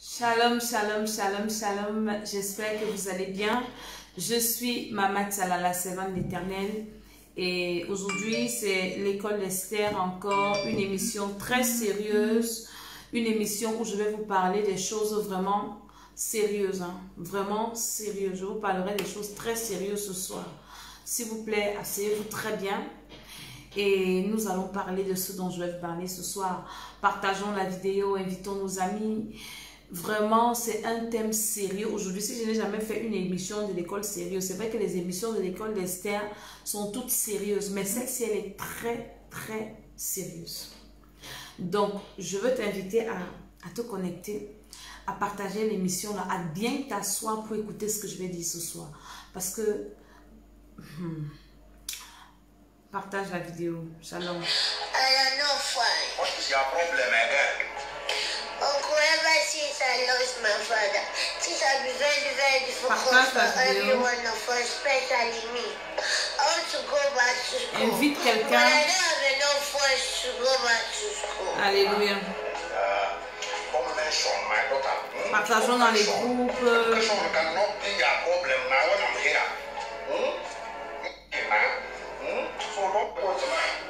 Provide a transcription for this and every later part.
Shalom, shalom, shalom, shalom. J'espère que vous allez bien. Je suis Maman Tsala, la servante d'Éternel. Et aujourd'hui, c'est l'école d'Esther, encore une émission très sérieuse. Une émission où je vais vous parler des choses vraiment sérieuses. Vraiment sérieuses. Je vous parlerai des choses très sérieuses ce soir. S'il vous plaît, asseyez-vous très bien. Et nous allons parler de ce dont je vais vous parler ce soir. Partageons la vidéo, invitons nos amis. Vraiment, c'est un thème sérieux. Aujourd'hui, si je n'ai jamais fait une émission de l'école sérieuse, c'est vrai que les émissions de l'école d'Esther sont toutes sérieuses, mais celle-ci, elle est très, très sérieuse. Donc, je veux t'inviter à te connecter, à partager l'émission, à bien t'asseoir pour écouter ce que je vais dire ce soir. Parce que... partage la vidéo. Shalom. What's your problem, again? Uncle, ever since I lost my father, since I've been very, very difficult for everyone of us, especially me. I want to go back to school. Invite But I quelqu'un. don't have enough funds to go back to school. Alléluia. Partageons dans les groupes.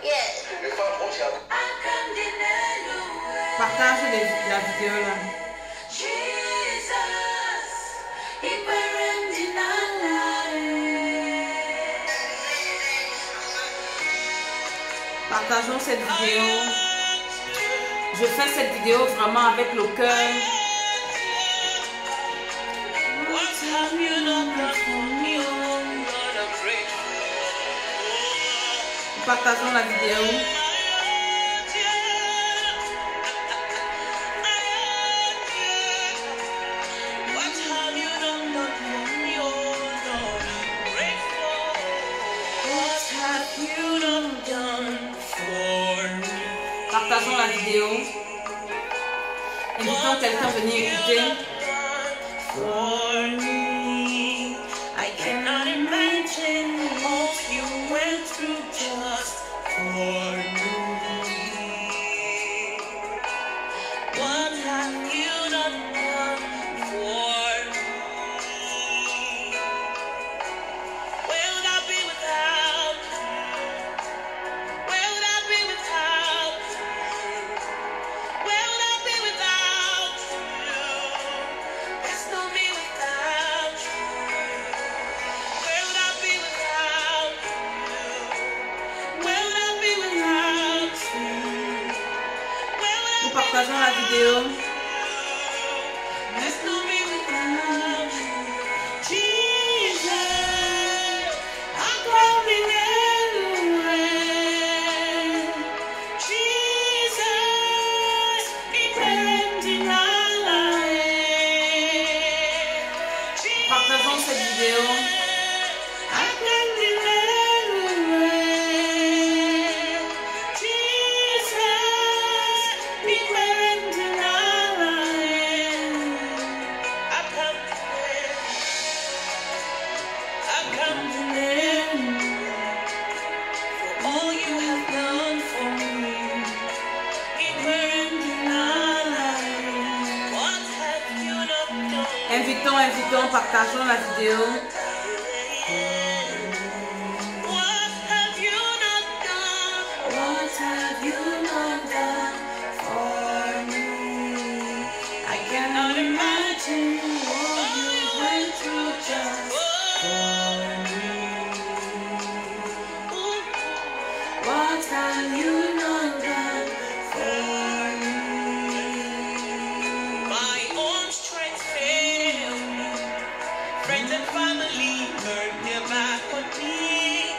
Yes. Partage la vidéo là. Partageons cette vidéo. Je fais cette vidéo vraiment avec le cœur. Partageons la vidéo. Partageons la vidéo. Invitons quelqu'un à venir écouter. I cannot imagine what you went through just for me. What have you not done for me? Where would I be without you? Where would I be without you? Where would I be without you? There's no me without you. Where would I be without you? Where would I be without you? Where would I Nous partageons la vidéo. There's no me without you. Jesus, I'm coming anyway. Jesus, depending on life. Partageons cette vidéo. I'm coming anyway. Jesus, depending on life. I come to live for all you have done for me. Depending on life. What have you not done? Invitons, partageons la vidéo. What have you not done? What have you not done for me? I cannot imagine what you went through just for me. What have you not done for me? My own strength failed me. Friends and family turned their back on me.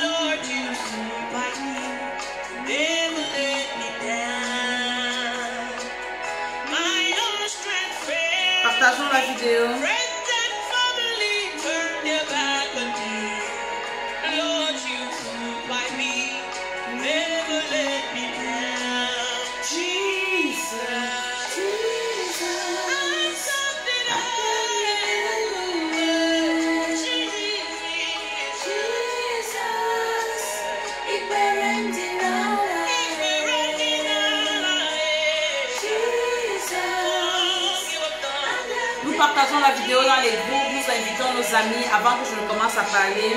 Lord, you stood by me, never let me down. My own strength failed Partageons la vidéo. Friends and family turned their back on me. Lord, you stood by me, never let me down. Jesus, I'm something Jesus, partageons la vidéo dans les groupes, nous invitons nos amis avant que je ne commence à parler.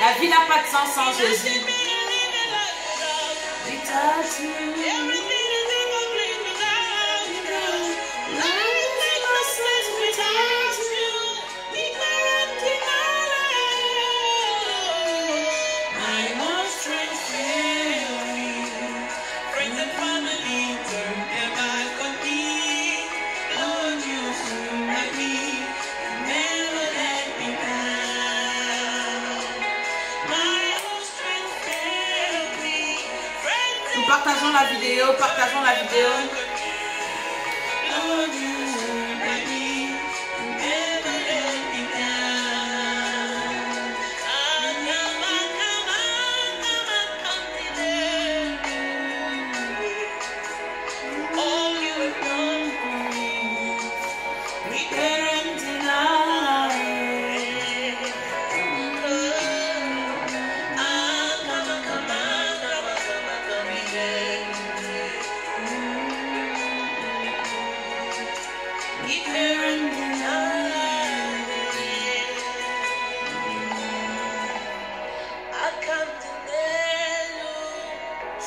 La vie n'a pas de sens sans Jésus. Partageons la vidéo, partageons la vidéo.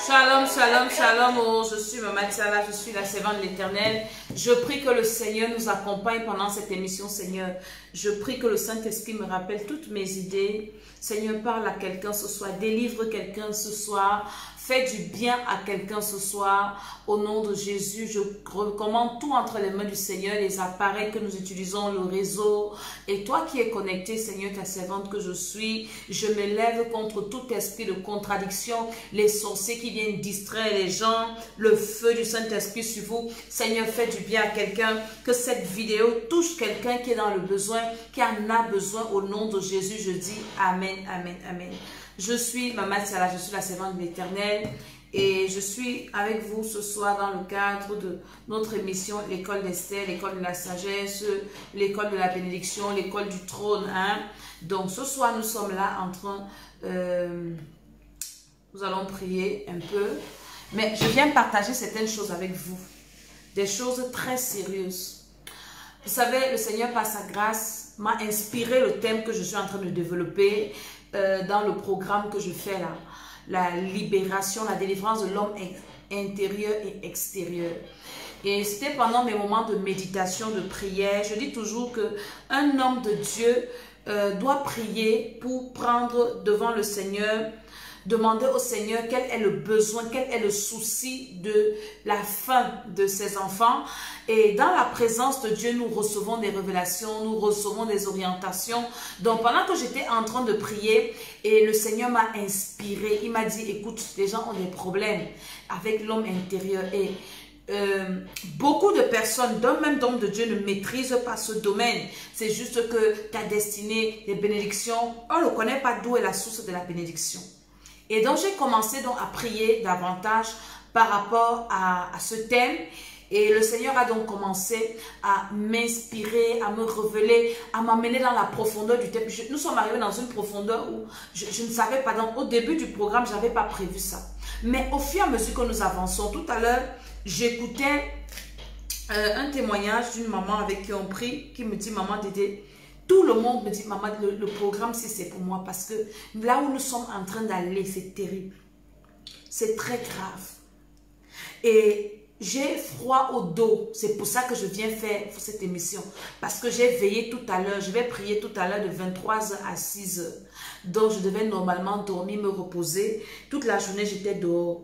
Shalom, shalom, shalom. Oh, je suis Maman Tsala, je suis la servante de l'Éternel. Je prie que le Seigneur nous accompagne pendant cette émission, Seigneur. Je prie que le Saint-Esprit me rappelle toutes mes idées. Seigneur, parle à quelqu'un ce soir, délivre quelqu'un ce soir. Fais du bien à quelqu'un ce soir. Au nom de Jésus, je recommande tout entre les mains du Seigneur, les appareils que nous utilisons, le réseau. Et toi qui es connecté, Seigneur, ta servante que je suis, je me lève contre tout esprit de contradiction, les sorciers qui viennent distraire les gens, le feu du Saint-Esprit sur vous. Seigneur, fais du bien à quelqu'un, que cette vidéo touche quelqu'un qui est dans le besoin, qui en a besoin. Au nom de Jésus, je dis Amen, Amen, Amen. Je suis Maman Tsala, je suis la servante de l'Éternel et je suis avec vous ce soir dans le cadre de notre émission l'école d'Esther, l'école de la sagesse, l'école de la bénédiction, l'école du trône. Hein? Donc ce soir nous sommes là en train, nous allons prier un peu, mais je viens partager certaines choses avec vous, des choses très sérieuses. Vous savez, le Seigneur par sa grâce m'a inspiré le thème que je suis en train de développer dans le programme que je fais là, la libération, la délivrance de l'homme intérieur et extérieur. Et c'était pendant mes moments de méditation, de prière. Je dis toujours qu'un homme de Dieu doit prier pour prendre devant le Seigneur, demander au Seigneur quel est le besoin, quel est le souci de la fin de ses enfants. Et dans la présence de Dieu, nous recevons des révélations, nous recevons des orientations. Donc pendant que j'étais en train de prier, et le Seigneur m'a inspiré, il m'a dit, écoute, les gens ont des problèmes avec l'homme intérieur. Et beaucoup de personnes, même d'hommes de Dieu, ne maîtrisent pas ce domaine. C'est juste que ta destinée, les bénédictions, on ne connaît pas d'où est la source de la bénédiction. Et donc, j'ai commencé donc à prier davantage par rapport à ce thème. Et le Seigneur a donc commencé à m'inspirer, à me révéler, à m'amener dans la profondeur du thème. Nous sommes arrivés dans une profondeur où je ne savais pas. Donc, au début du programme, je n'avais pas prévu ça. Mais au fur et à mesure que nous avançons, tout à l'heure, j'écoutais un témoignage d'une maman avec qui on prie, qui me dit, maman Dédé, tout le monde me dit, maman, le programme, si c'est pour moi, parce que là où nous sommes en train d'aller, c'est terrible. C'est très grave. Et j'ai froid au dos. C'est pour ça que je viens faire cette émission. Parce que j'ai veillé tout à l'heure. Je vais prier tout à l'heure de 23h à 6h. Donc, je devais normalement dormir, me reposer. Toute la journée, j'étais dehors.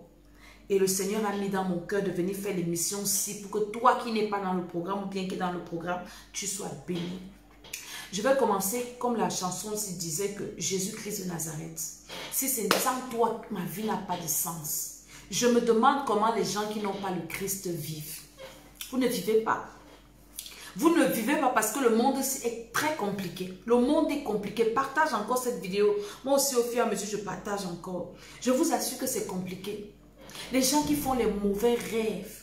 Et le Seigneur a mis dans mon cœur de venir faire l'émission-ci pour que toi qui n'es pas dans le programme ou bien qui est dans le programme, tu sois béni. Je vais commencer comme la chanson disait que Jésus-Christ de Nazareth. Si c'est sans toi, ma vie n'a pas de sens. Je me demande comment les gens qui n'ont pas le Christ vivent. Vous ne vivez pas. Vous ne vivez pas parce que le monde est très compliqué. Le monde est compliqué. Partage encore cette vidéo. Moi aussi, au fur et à mesure, je partage encore. Je vous assure que c'est compliqué. Les gens qui font les mauvais rêves.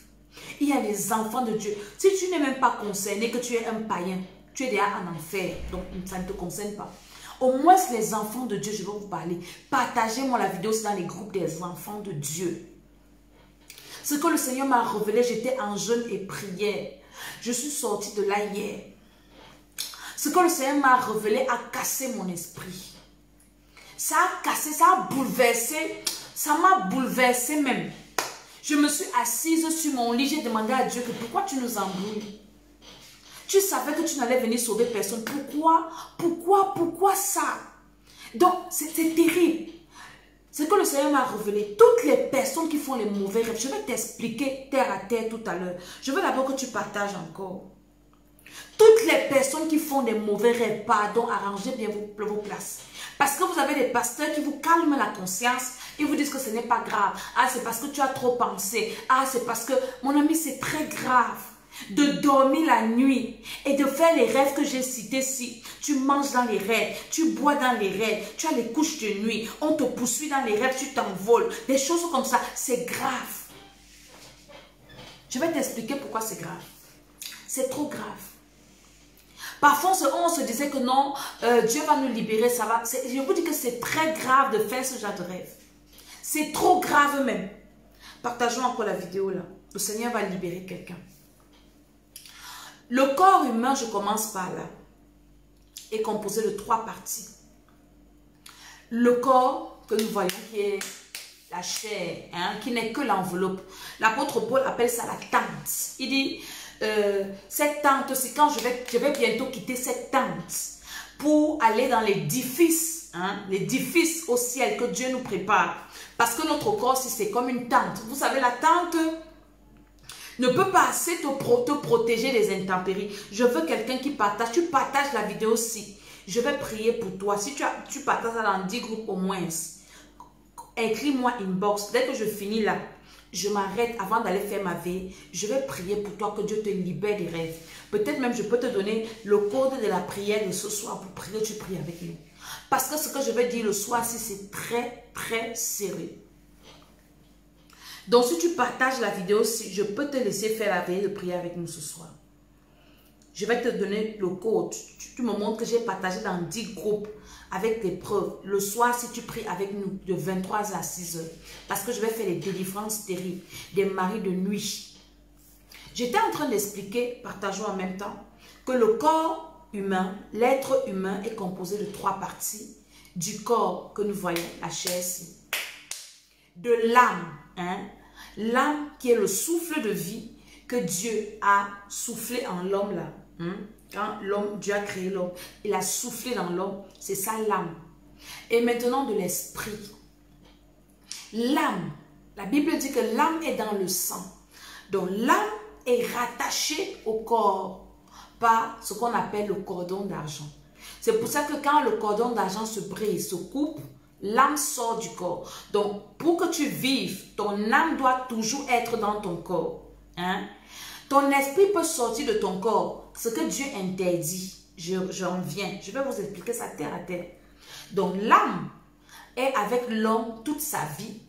Il y a les enfants de Dieu. Si tu n'es même pas concerné, que tu es un païen, tu es déjà en enfer. Donc, ça ne te concerne pas. Au moins, les enfants de Dieu, je vais vous parler. Partagez-moi la vidéo dans les groupes des enfants de Dieu. Ce que le Seigneur m'a révélé, j'étais en jeûne et prière. Je suis sortie de là hier. Ce que le Seigneur m'a révélé a cassé mon esprit. Ça a cassé, ça a bouleversé. Ça m'a bouleversé même. Je me suis assise sur mon lit. J'ai demandé à Dieu que pourquoi tu nous embrouilles? Tu savais que tu n'allais venir sauver personne. Pourquoi ça? Donc, c'est terrible. Ce que le Seigneur m'a révélé, toutes les personnes qui font les mauvais rêves, je vais t'expliquer terre à terre tout à l'heure. Je veux d'abord que tu partages encore. Toutes les personnes qui font des mauvais rêves, pardon, arrangez bien vos places. Parce que vous avez des pasteurs qui vous calment la conscience. Ils vous disent que ce n'est pas grave. Ah, c'est parce que tu as trop pensé. Ah, c'est parce que, mon ami, c'est très grave de dormir la nuit et de faire les rêves que j'ai cités ici. Tu manges dans les rêves, tu bois dans les rêves, tu as les couches de nuit, on te poursuit dans les rêves, tu t'envoles. Des choses comme ça, c'est grave. Je vais t'expliquer pourquoi c'est grave. C'est trop grave. Parfois, on se disait que non, Dieu va nous libérer, ça va. Je vous dis que c'est très grave de faire ce genre de rêve. C'est trop grave même. Partageons encore la vidéo là. Le Seigneur va libérer quelqu'un. Le corps humain, je commence par là, est composé de 3 parties. Le corps que nous voyons qui est la chair, hein, qui n'est que l'enveloppe. L'apôtre Paul appelle ça la tente. Il dit, cette tente, c'est quand je vais bientôt quitter cette tente pour aller dans l'édifice, hein, l'édifice au ciel que Dieu nous prépare. Parce que notre corps, c'est comme une tente. Vous savez, la tente ne peut pas assez te protéger des intempéries. Je veux quelqu'un qui partage. Tu partages la vidéo aussi. Je vais prier pour toi. Si tu partages ça dans 10 groupes au moins, écris-moi inbox. Dès que je finis là, je m'arrête avant d'aller faire ma veille. Je vais prier pour toi que Dieu te libère des rêves. Peut-être même je peux te donner le code de la prière de ce soir pour prier. Tu pries avec nous. Parce que ce que je vais dire le soir, c'est très, très sérieux. Donc, si tu partages la vidéo, je peux te laisser faire la veille de prier avec nous ce soir. Je vais te donner le code. Tu me montres que j'ai partagé dans 10 groupes avec des preuves. Le soir, si tu pries avec nous de 23h à 6h. Parce que je vais faire des délivrances terribles, des maris de nuit. J'étais en train d'expliquer, partageons en même temps, que le corps humain, l'être humain est composé de 3 parties. Du corps que nous voyons, la chair ici. De l'âme, hein? L'âme qui est le souffle de vie que Dieu a soufflé en l'homme là. Hein? Quand Dieu a créé l'homme, il a soufflé dans l'homme, c'est ça l'âme. Et maintenant de l'esprit. L'âme, la Bible dit que l'âme est dans le sang. Donc l'âme est rattachée au corps par ce qu'on appelle le cordon d'argent. C'est pour ça que quand le cordon d'argent se brise, se coupe, l'âme sort du corps. Donc, pour que tu vives, ton âme doit toujours être dans ton corps. Hein? Ton esprit peut sortir de ton corps. Ce que Dieu interdit, j'en viens. Je vais vous expliquer ça terre à terre. Donc, l'âme est avec l'homme toute sa vie.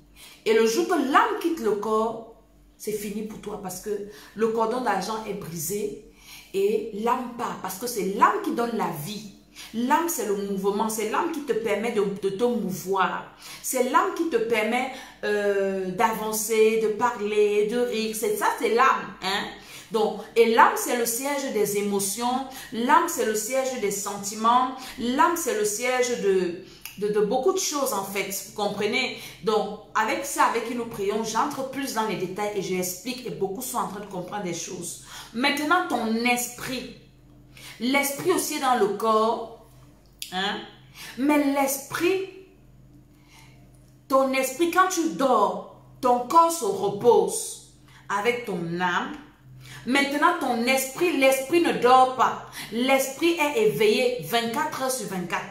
Et le jour que l'âme quitte le corps, c'est fini pour toi. Parce que le cordon d'argent est brisé et l'âme part. Parce que c'est l'âme qui donne la vie. L'âme, c'est le mouvement, c'est l'âme qui te permet de te mouvoir. C'est l'âme qui te permet d'avancer, de parler, de rire. C'est ça, c'est l'âme. Hein? Donc, et l'âme, c'est le siège des émotions. L'âme, c'est le siège des sentiments. L'âme, c'est le siège de beaucoup de choses, en fait. Vous comprenez? Donc, avec ça, avec qui nous prions, j'entre plus dans les détails et j'explique et beaucoup sont en train de comprendre des choses. Maintenant, ton esprit. L'esprit aussi est dans le corps, hein? Mais l'esprit, ton esprit, quand tu dors, ton corps se repose avec ton âme. Maintenant, ton esprit, l'esprit ne dort pas. L'esprit est éveillé 24 heures sur 24.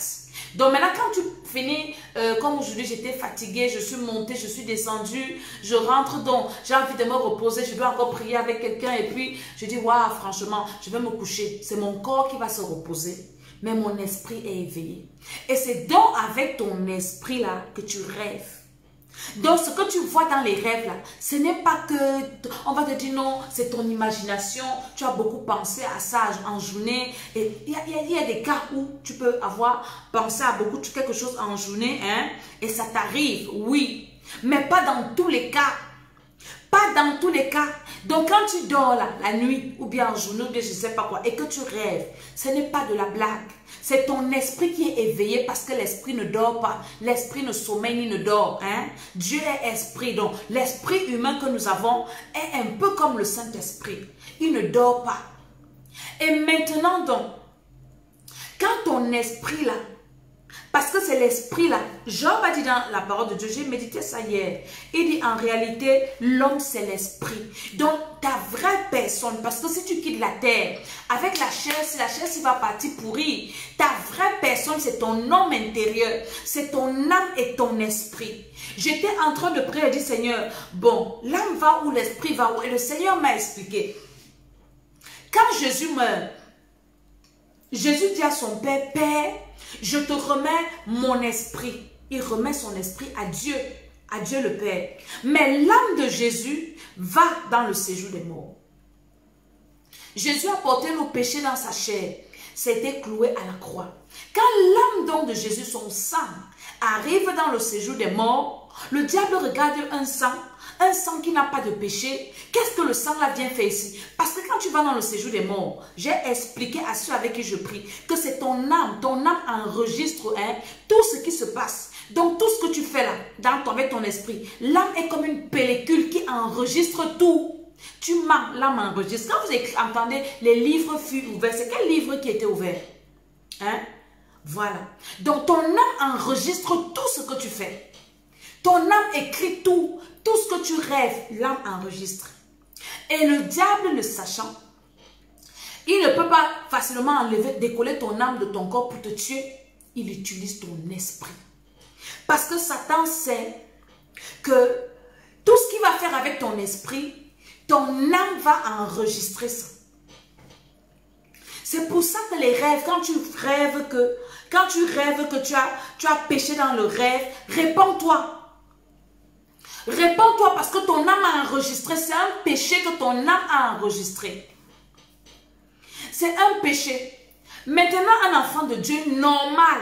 Donc maintenant, quand tu finis, comme aujourd'hui, j'étais fatiguée, je suis montée, je suis descendue, je rentre donc, j'ai envie de me reposer, je dois encore prier avec quelqu'un et puis je dis, waouh, franchement, je vais me coucher. C'est mon corps qui va se reposer, mais mon esprit est éveillé. Et c'est donc avec ton esprit là que tu rêves. Donc, ce que tu vois dans les rêves, là, ce n'est pas que, on va te dire non, c'est ton imagination, tu as beaucoup pensé à ça en journée. Et il y a des cas où tu peux avoir pensé à quelque chose en journée, hein, et ça t'arrive, oui, mais pas dans tous les cas. Pas dans tous les cas. Donc, quand tu dors là, la nuit, ou bien en journée, ou bien je ne sais pas quoi, et que tu rêves, ce n'est pas de la blague. C'est ton esprit qui est éveillé parce que l'esprit ne dort pas. L'esprit ne sommeille ni ne dort. Hein? Dieu est esprit. Donc, l'esprit humain que nous avons est un peu comme le Saint-Esprit. Il ne dort pas. Et maintenant donc, quand ton esprit là, parce que c'est l'esprit là, Job a dit dans la parole de Dieu, j'ai médité ça hier, il dit en réalité, l'homme c'est l'esprit. Donc ta vraie personne, parce que si tu quittes la terre, avec la chair, si la chair va partir pourrir, ta vraie personne c'est ton homme intérieur, c'est ton âme et ton esprit. J'étais en train de prier et dire Seigneur, bon, l'âme va où, l'esprit va où? Et le Seigneur m'a expliqué. Quand Jésus meurt, Jésus dit à son Père, Père, je te remets mon esprit. Il remet son esprit à Dieu le Père. Mais l'âme de Jésus va dans le séjour des morts. Jésus a porté nos péchés dans sa chair. C'était cloué à la croix. Quand l'âme donc de Jésus, son sang, arrive dans le séjour des morts, le diable regarde un sang qui n'a pas de péché. Qu'est-ce que le sang là vient faire ici? Parce que quand tu vas dans le séjour des morts, j'ai expliqué à ceux avec qui je prie que c'est ton âme enregistre tout ce qui se passe. Donc tout ce que tu fais là, avec ton esprit, l'âme est comme une pellicule qui enregistre tout. Tu mens, l'âme enregistre. Quand vous entendez les livres furent ouverts, c'est quel livre qui était ouvert? Hein? Voilà. Donc ton âme enregistre tout ce que tu fais. Ton âme écrit tout ce que tu rêves, l'âme enregistre. Et le diable, le sachant, il ne peut pas facilement décoller ton âme de ton corps pour te tuer. Il utilise ton esprit. Parce que Satan sait que tout ce qu'il va faire avec ton esprit, ton âme va enregistrer ça. C'est pour ça que les rêves, quand tu rêves que tu as péché dans le rêve, réponds-toi. Réponds-toi parce que ton âme a enregistré. C'est un péché que ton âme a enregistré. C'est un péché. Maintenant, un enfant de Dieu normal,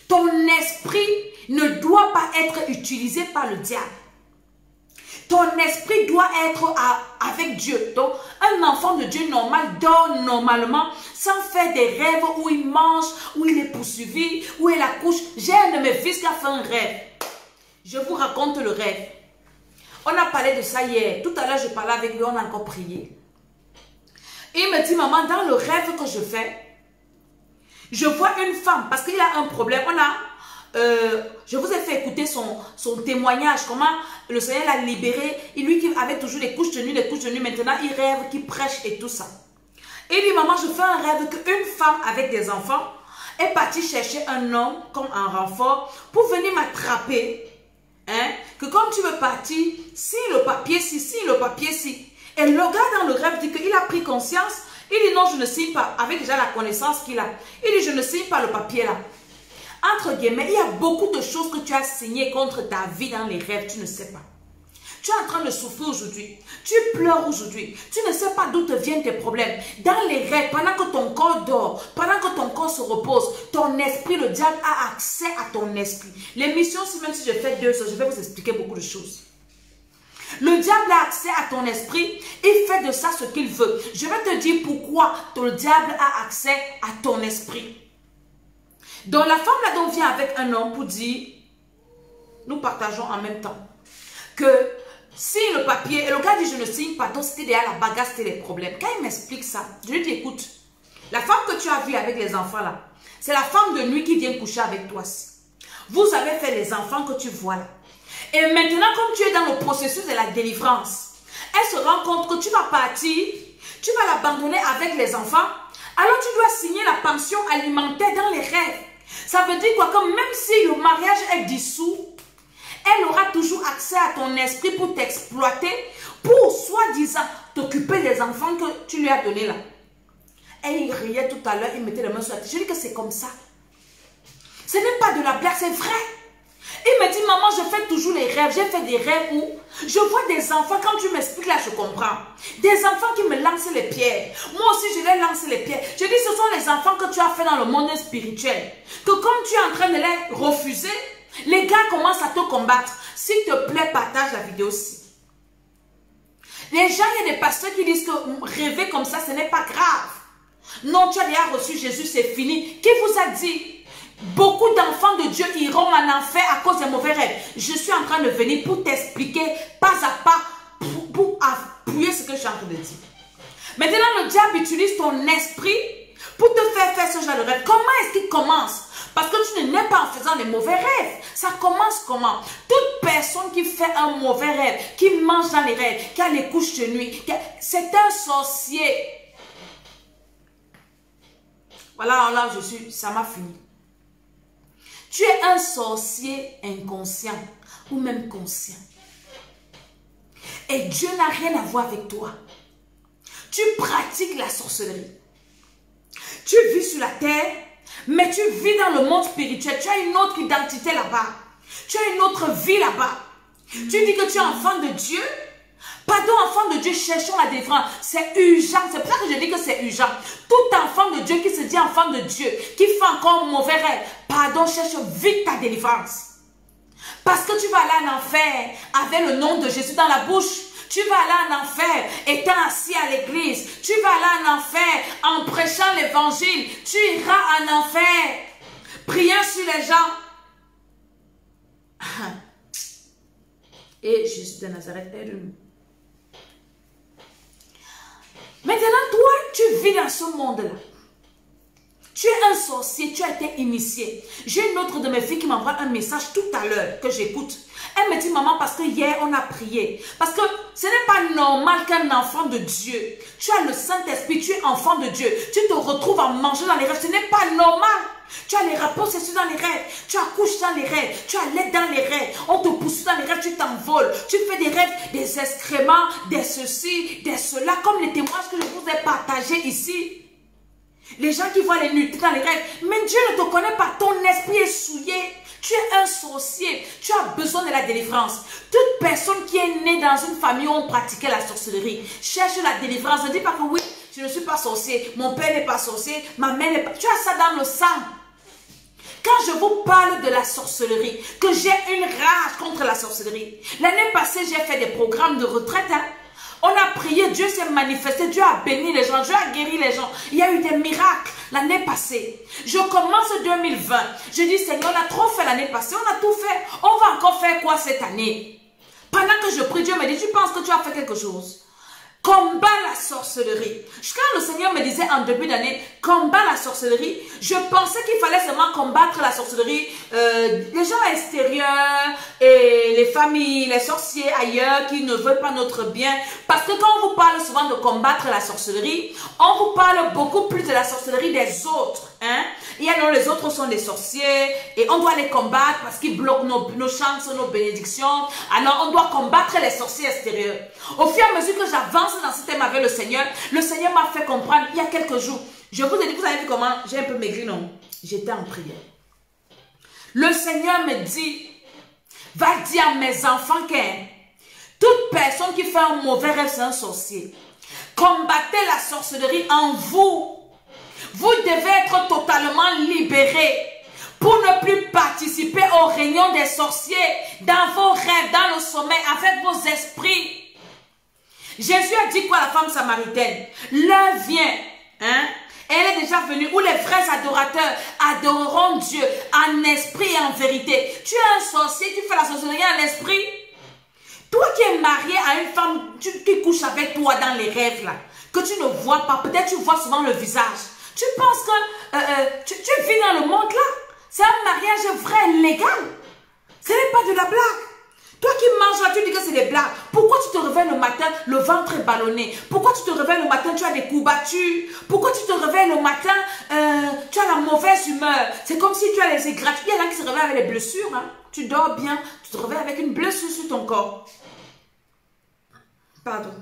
ton esprit ne doit pas être utilisé par le diable. Ton esprit doit être avec Dieu. Donc, un enfant de Dieu normal dort normalement sans faire des rêves où il mange, où il est poursuivi, où il accouche. J'ai un de mes fils qui a fait un rêve. Je vous raconte le rêve. On a parlé de ça hier. Tout à l'heure, je parlais avec lui, on a encore prié. Et il me dit, maman, dans le rêve que je fais, je vois une femme, parce qu'il a un problème. Je vous ai fait écouter son témoignage, comment le Seigneur l'a libéré. Et lui qui avait toujours des couches de nuit, maintenant il rêve, qu'il prêche et tout ça. Et il dit, maman, je fais un rêve qu'une femme avec des enfants est partie chercher un homme comme un renfort pour venir m'attraper. Hein? Que comme tu veux partir, si le papier si. Et le gars dans le rêve dit qu'il a pris conscience. Il dit non, je ne signe pas, avec déjà la connaissance qu'il a. Il dit je ne signe pas le papier là. Entre guillemets, il y a beaucoup de choses que tu as signées contre ta vie dans les rêves, tu ne sais pas. Tu es en train de souffrir aujourd'hui. Tu pleures aujourd'hui. Tu ne sais pas d'où te viennent tes problèmes. Dans les rêves, pendant que ton corps dort, pendant que ton corps se repose, ton esprit, le diable a accès à ton esprit. L'émission, même si je fais 2 heures, je vais vous expliquer beaucoup de choses. Le diable a accès à ton esprit. Il fait de ça ce qu'il veut. Je vais te dire pourquoi le diable a accès à ton esprit. Donc la femme là donc vient avec un homme pour dire, nous partageons en même temps, que si le papier, et le gars dit je ne signe pas, donc c'était derrière la bagarre, c'était les problèmes. Quand il m'explique ça, je lui dis écoute, la femme que tu as vue avec les enfants là, c'est la femme de nuit qui vient coucher avec toi. Vous avez fait les enfants que tu vois là. Et maintenant, comme tu es dans le processus de la délivrance, elle se rend compte que tu vas partir, tu vas l'abandonner avec les enfants. Alors tu dois signer la pension alimentaire dans les rêves. Ça veut dire quoi? Que même si le mariage est dissous, elle aura toujours accès à ton esprit pour t'exploiter, pour soi-disant t'occuper des enfants que tu lui as donnés là. Et il riait tout à l'heure, il mettait les mains sur la tête. Je dis que c'est comme ça. Ce n'est pas de la blague, c'est vrai. Il me dit, maman, je fais toujours les rêves. J'ai fait des rêves où je vois des enfants, quand tu m'expliques là, je comprends. Des enfants qui me lancent les pierres. Moi aussi, je les lance les pierres. Je dis, ce sont les enfants que tu as fait dans le monde spirituel. Que comme tu es en train de les refuser, les gars commencent à te combattre. S'il te plaît, partage la vidéo aussi. Les gens, il y a des pasteurs qui disent que rêver comme ça, ce n'est pas grave. Non, tu as déjà reçu Jésus, c'est fini. Qui vous a dit? Beaucoup d'enfants de Dieu iront en enfer à cause des mauvais rêves. Je suis en train de venir pour t'expliquer pas à pas, pour appuyer ce que je suis en train de dire. Maintenant, le diable utilise ton esprit pour te faire ce genre de rêve. Comment est-ce qu'il commence? Parce que tu ne nais pas en faisant les mauvais rêves. Ça commence comment? Toute personne qui fait un mauvais rêve, qui mange dans les rêves, qui a les couches de nuit, c'est un sorcier. Voilà, là je suis, ça m'a fini. Tu es un sorcier inconscient ou même conscient. Et Dieu n'a rien à voir avec toi. Tu pratiques la sorcellerie. Tu vis sur la terre, mais tu vis dans le monde spirituel. Tu as une autre identité là-bas. Tu as une autre vie là-bas. Tu dis que tu es enfant de Dieu. Pardon, enfant de Dieu, cherchons la délivrance. C'est urgent. C'est pour ça que je dis que c'est urgent. Tout enfant de Dieu qui se dit enfant de Dieu, qui fait encore un mauvais rêve, pardon, cherche vite ta délivrance. Parce que tu vas aller en enfer avec le nom de Jésus dans la bouche. Tu vas aller en enfer étant assis à l'église. Tu vas aller en enfer en prêchant l'évangile. Tu iras en enfer priant sur les gens. Et Jésus de Nazareth, aide-nous. Maintenant, toi, tu vis dans ce monde-là. Tu es un sorcier, tu as été initié. J'ai une autre de mes filles qui m'envoie un message tout à l'heure que j'écoute. Elle me dit, maman, parce que hier, on a prié. Parce que ce n'est pas normal qu'un enfant de Dieu, tu as le Saint-Esprit, tu es enfant de Dieu, tu te retrouves à manger dans les rêves. Ce n'est pas normal. Tu as les rapports sexuels dans les rêves, tu accouches dans les rêves, tu as l'aide dans les rêves, on te pousse dans les rêves, tu t'envoles, tu fais des rêves, des excréments, des ceci, des cela, comme les témoignages que je vous ai partagés ici. Les gens qui voient les nudités dans les rêves, mais Dieu ne te connaît pas, ton esprit est souillé. Tu es un sorcier, tu as besoin de la délivrance. Toute personne qui est née dans une famille où on pratiquait la sorcellerie, cherche la délivrance. Ne dis pas que oui, je ne suis pas sorcier, mon père n'est pas sorcier, ma mère n'est pas... Tu as ça dans le sang. Quand je vous parle de la sorcellerie, que j'ai une rage contre la sorcellerie. L'année passée, j'ai fait des programmes de retraite. On a prié, Dieu s'est manifesté, Dieu a béni les gens, Dieu a guéri les gens. Il y a eu des miracles l'année passée. Je commence 2020. Je dis, Seigneur, on a trop fait l'année passée, on a tout fait. On va encore faire quoi cette année? Pendant que je prie, Dieu me dit, tu penses que tu as fait quelque chose? Combat la sorcellerie. Quand le Seigneur me disait en début d'année, combat la sorcellerie, je pensais qu'il fallait seulement combattre la sorcellerie, les gens extérieurs et les familles, les sorciers ailleurs qui ne veulent pas notre bien. Parce que quand on vous parle souvent de combattre la sorcellerie, on vous parle beaucoup plus de la sorcellerie des autres. Hein? Et alors les autres sont des sorciers et on doit les combattre parce qu'ils bloquent nos chances, nos bénédictions. Alors on doit combattre les sorciers extérieurs. Au fur et à mesure que j'avance dans ce thème avec le Seigneur m'a fait comprendre il y a quelques jours. Je vous ai dit, vous avez vu comment j'ai un peu maigri, non? J'étais en prière. Le Seigneur me dit, va dire à mes enfants que toute personne qui fait un mauvais rêve, c'est un sorcier. Combattez la sorcellerie en vous. Vous devez être totalement libérés pour ne plus participer aux réunions des sorciers dans vos rêves, dans le sommeil, avec vos esprits. Jésus a dit quoi à la femme samaritaine? L'heure vient, hein? Elle est déjà venue où les vrais adorateurs adoreront Dieu en esprit et en vérité. Tu es un sorcier, tu fais la sorcellerie en esprit. Toi qui es marié à une femme qui couche avec toi dans les rêves là, que tu ne vois pas, peut-être tu vois souvent le visage. Tu penses que tu vis dans le monde là? C'est un mariage vrai, légal. Ce n'est pas de la blague. Toi qui manges là, tu dis que c'est des blagues. Pourquoi tu te réveilles le matin, le ventre est ballonné? Pourquoi tu te réveilles le matin, tu as des courbatures? Pourquoi tu te réveilles le matin, tu as la mauvaise humeur? C'est comme si tu as les égratignures. Il y en a qui se réveillent avec les blessures. Hein? Tu dors bien, tu te réveilles avec une blessure sur ton corps. Pardon.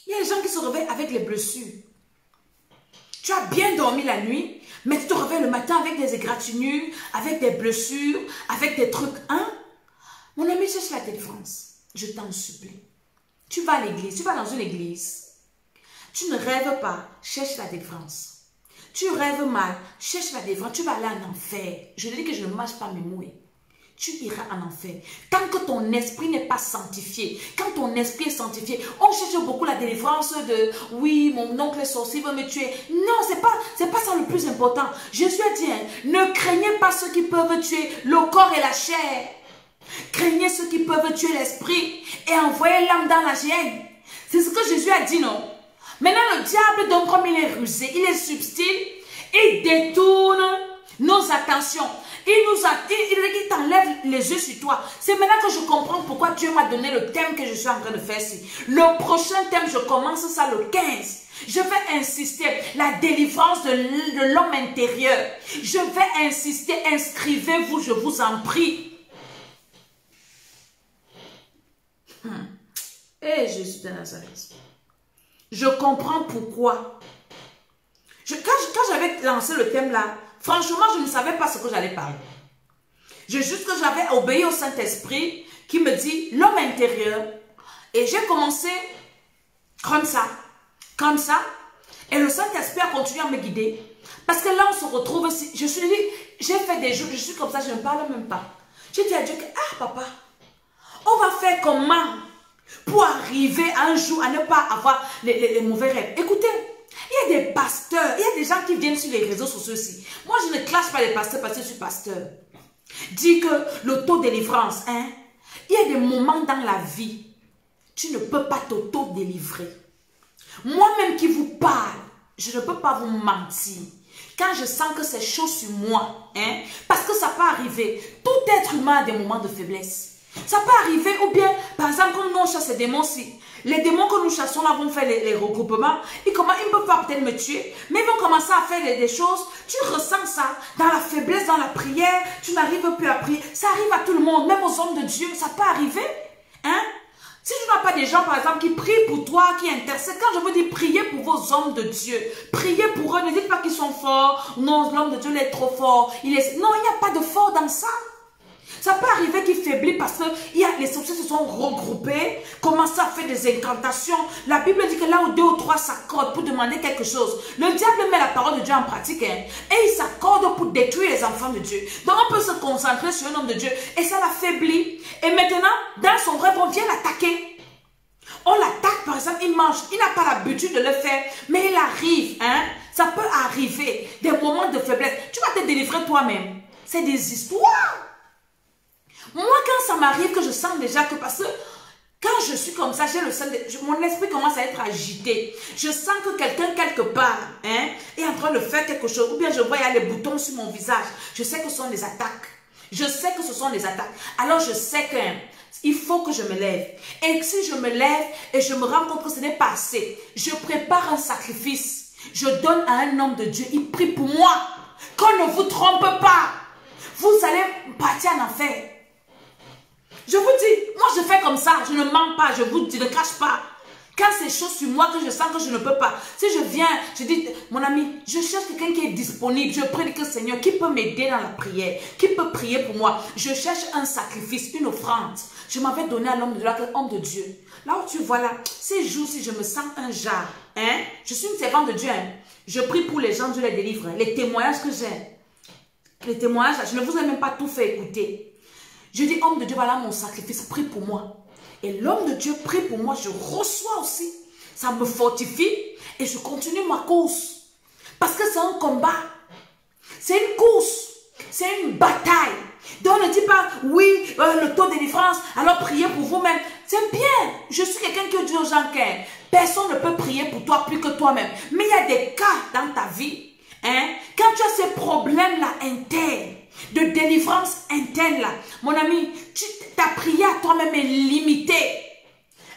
Il y a des gens qui se réveillent avec les blessures. Tu as bien dormi la nuit, mais tu te réveilles le matin avec des égratignures, avec des blessures, avec des trucs. Hein? Mon ami, cherche la délivrance. Je t'en supplie. Tu vas à l'église, tu vas dans une église. Tu ne rêves pas, cherche la délivrance. Tu rêves mal, cherche la délivrance. Tu vas aller en enfer. Je dis que je ne marche pas mes mouets. Tu iras en enfer. Tant que ton esprit n'est pas sanctifié, quand ton esprit est sanctifié, on cherche beaucoup la délivrance de « oui, mon oncle est sorcier, veut me tuer ». Non, c'est pas ça le plus important. Jésus a dit, hein, ne craignez pas ceux qui peuvent tuer le corps et la chair. Craignez ceux qui peuvent tuer l'esprit et envoyer l'âme dans la géhenne. C'est ce que Jésus a dit, non? Maintenant, le diable, donc, comme il est rusé, il est subtil, il détourne nos attentions. Il t'enlève les yeux sur toi. C'est maintenant que je comprends pourquoi Dieu m'a donné le thème que je suis en train de faire ici. Le prochain thème, je commence ça le 15. Je vais insister, la délivrance de l'homme intérieur. Je vais insister, inscrivez-vous, je vous en prie. Eh Jésus de Nazareth. Je comprends pourquoi. Quand j'avais lancé le thème là, franchement, je ne savais pas ce que j'allais parler. Juste que j'avais obéi au Saint-Esprit qui me dit l'homme intérieur. Et j'ai commencé comme ça. Et le Saint-Esprit a continué à me guider. Parce que là, on se retrouve aussi. Je suis dit, j'ai fait des jours, je suis comme ça, je ne parle même pas. J'ai dit à Dieu que, ah papa, on va faire comment pour arriver un jour à ne pas avoir les mauvais rêves. Écoutez, il y a des pasteurs, il y a des gens qui viennent sur les réseaux sociaux aussi. Moi, je ne classe pas les pasteurs parce que je suis pasteur. Dis que l'autodélivrance, hein, il y a des moments dans la vie, tu ne peux pas t'auto-délivrer. Moi-même qui vous parle, je ne peux pas vous mentir. Quand je sens que c'est chaud sur moi, hein, parce que ça peut arriver, tout être humain a des moments de faiblesse. Ça peut arriver, ou bien, par exemple, quand nous on chasse ces démons-ci, les démons que nous chassons là vont faire les regroupements, ils ne peuvent pas peut-être me tuer, mais ils vont commencer à faire des choses, tu ressens ça, dans la faiblesse, dans la prière, tu n'arrives plus à prier, ça arrive à tout le monde, même aux hommes de Dieu, ça peut arriver, hein? Si tu n'as pas des gens, par exemple, qui prient pour toi, qui intercèdent, quand je vous dis priez pour vos hommes de Dieu, priez pour eux, ne dites pas qu'ils sont forts, non, l'homme de Dieu il est trop fort, non, il n'y a pas de fort dans ça. Ça peut arriver qu'il faiblit parce que les sorciers se sont regroupés, commencent à faire des incantations. La Bible dit que là où 2 ou 3 s'accordent pour demander quelque chose, le diable met la parole de Dieu en pratique, hein, et il s'accorde pour détruire les enfants de Dieu. Donc on peut se concentrer sur un homme de Dieu et ça l'affaiblit. Et maintenant, dans son rêve, on vient l'attaquer. On l'attaque, par exemple, il mange, il n'a pas l'habitude de le faire, mais il arrive, hein, ça peut arriver, des moments de faiblesse. Tu vas te délivrer toi-même. C'est des histoires. Moi, quand ça m'arrive que je sens déjà que, parce que quand je suis comme ça, j'ai le sens, mon esprit commence à être agité. Je sens que quelqu'un quelque part, hein, est en train de faire quelque chose. Ou bien je vois, il y a les boutons sur mon visage. Je sais que ce sont des attaques. Je sais que ce sont des attaques. Alors je sais qu'il faut que je me lève. Et si je me lève et je me rends compte que ce n'est pas assez, je prépare un sacrifice. Je donne à un homme de Dieu. Il prie pour moi. Qu'on ne vous trompe pas. Vous allez partir en enfer. Je vous dis, moi je fais comme ça, je ne mens pas, je vous dis, ne cache pas. Quand c'est chaud sur moi, que je sens que je ne peux pas, si je viens, je dis, mon ami, je cherche quelqu'un qui est disponible, je prie que Seigneur, qui peut m'aider dans la prière, qui peut prier pour moi. Je cherche un sacrifice, une offrande. Je m'avais donné à l'homme de Dieu, l'homme de Dieu. Là où tu vois là, ces jours-ci, je me sens un jar. Hein? Je suis une servante de Dieu. Hein? Je prie pour les gens, Dieu les délivre. Les témoignages que j'ai, les témoignages, je ne vous ai même pas tout fait écouter. Je dis, homme de Dieu, voilà mon sacrifice, prie pour moi. Et l'homme de Dieu prie pour moi, je reçois aussi. Ça me fortifie et je continue ma course. Parce que c'est un combat. C'est une course. C'est une bataille. Donc ne dis pas, oui, le taux de délivrance, alors priez pour vous-même. C'est bien. Je suis quelqu'un qui dit aux gens que personne ne peut prier pour toi plus que toi-même. Mais il y a des cas dans ta vie. Hein, quand tu as ces problèmes-là internes, de délivrance interne là. Mon ami, ta prière toi-même est limitée.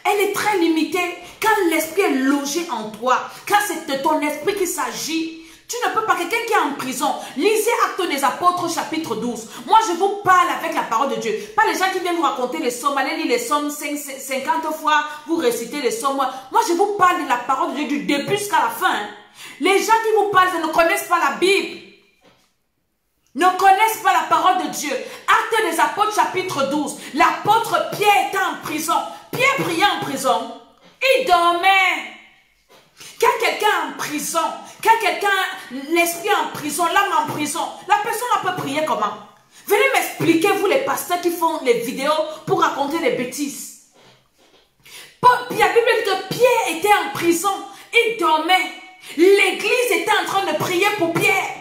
Elle est très limitée. Quand l'esprit est logé en toi, quand c'est de ton esprit qu'il s'agit, tu ne peux pas, quelqu'un qui est en prison, lisez Actes des Apôtres chapitre 12. Moi je vous parle avec la parole de Dieu. Pas les gens qui viennent vous raconter les psaumes, allez lire les psaumes 50 fois, vous récitez les psaumes. Moi je vous parle de la parole de Dieu du début jusqu'à la fin. Les gens qui vous parlent ne connaissent pas la Bible. Ne connaissent pas la parole de Dieu. Actes des Apôtres chapitre 12. L'apôtre Pierre était en prison. Pierre priait en prison. Il dormait. Quand quelqu'un est en prison, quand quelqu'un, l'esprit est en prison, l'âme en prison, la personne peut prier comment? Venez m'expliquer, vous les pasteurs qui font les vidéos pour raconter des bêtises. La Bible dit que Pierre était en prison, il dormait. L'église était en train de prier pour Pierre.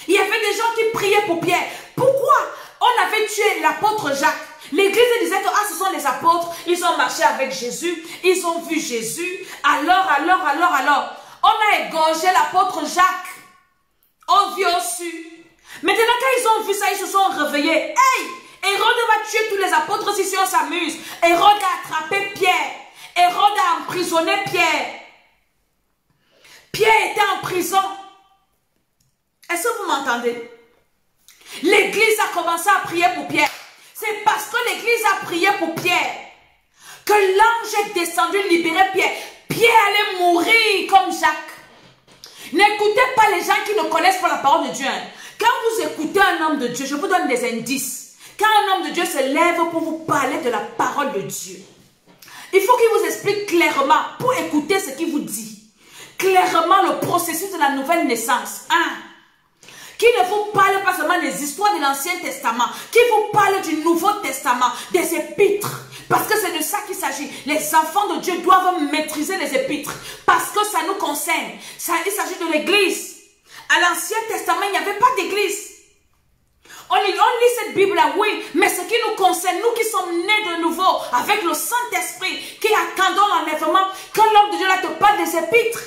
Il y avait des gens qui priaient pour Pierre. Pourquoi on avait tué l'apôtre Jacques? L'église disait que ce sont les apôtres, ils ont marché avec Jésus, ils ont vu Jésus. Alors, on a égorgé l'apôtre Jacques. On vit au su. Maintenant, quand ils ont vu ça, ils se sont réveillés. Hey, Hérode va tuer tous les apôtres si on s'amuse. Hérode a attrapé Pierre. Hérode a emprisonné Pierre. Pierre était en prison. Est-ce que vous m'entendez? L'église a commencé à prier pour Pierre. C'est parce que l'église a prié pour Pierre que l'ange est descendu libérer Pierre. Pierre allait mourir comme Jacques. N'écoutez pas les gens qui ne connaissent pas la parole de Dieu. Quand vous écoutez un homme de Dieu, je vous donne des indices. Quand un homme de Dieu se lève pour vous parler de la parole de Dieu, il faut qu'il vous explique clairement, pour écouter ce qu'il vous dit, clairement le processus de la nouvelle naissance. Qui ne vous parle pas seulement des histoires de l'Ancien Testament, qui vous parle du Nouveau Testament, des épîtres. Parce que c'est de ça qu'il s'agit. Les enfants de Dieu doivent maîtriser les épîtres. Parce que ça nous concerne. Il s'agit de l'église. À l'Ancien Testament, il n'y avait pas d'église. On lit cette Bible-là, oui, mais ce qui nous concerne, nous qui sommes nés de nouveau, avec le Saint-Esprit, qui attendons l'enlèvement, quand l'homme de Dieu là te parle des épîtres,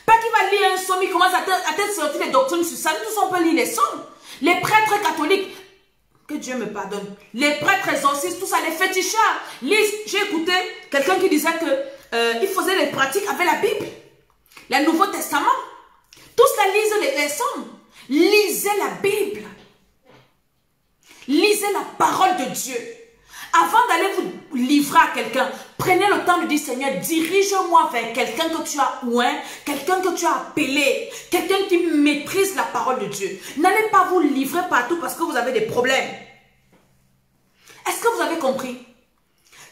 pas qu'il va lire un psaume, il commence à te sortir des doctrines sur ça. Nous tous on peut lire les psaumes. Les prêtres catholiques, que Dieu me pardonne, les prêtres exorcistes, tout ça, les fétichards, lisent. J'ai écouté quelqu'un qui disait que il faisait les pratiques avec la Bible, le Nouveau Testament. Tous là lisent les psaumes. Lisez la Bible. Lisez la parole de Dieu. Avant d'aller vous livrer à quelqu'un, prenez le temps de dire, Seigneur, dirige-moi vers quelqu'un que tu as oint, quelqu'un que tu as appelé, quelqu'un qui maîtrise la parole de Dieu. N'allez pas vous livrer partout parce que vous avez des problèmes. Est-ce que vous avez compris?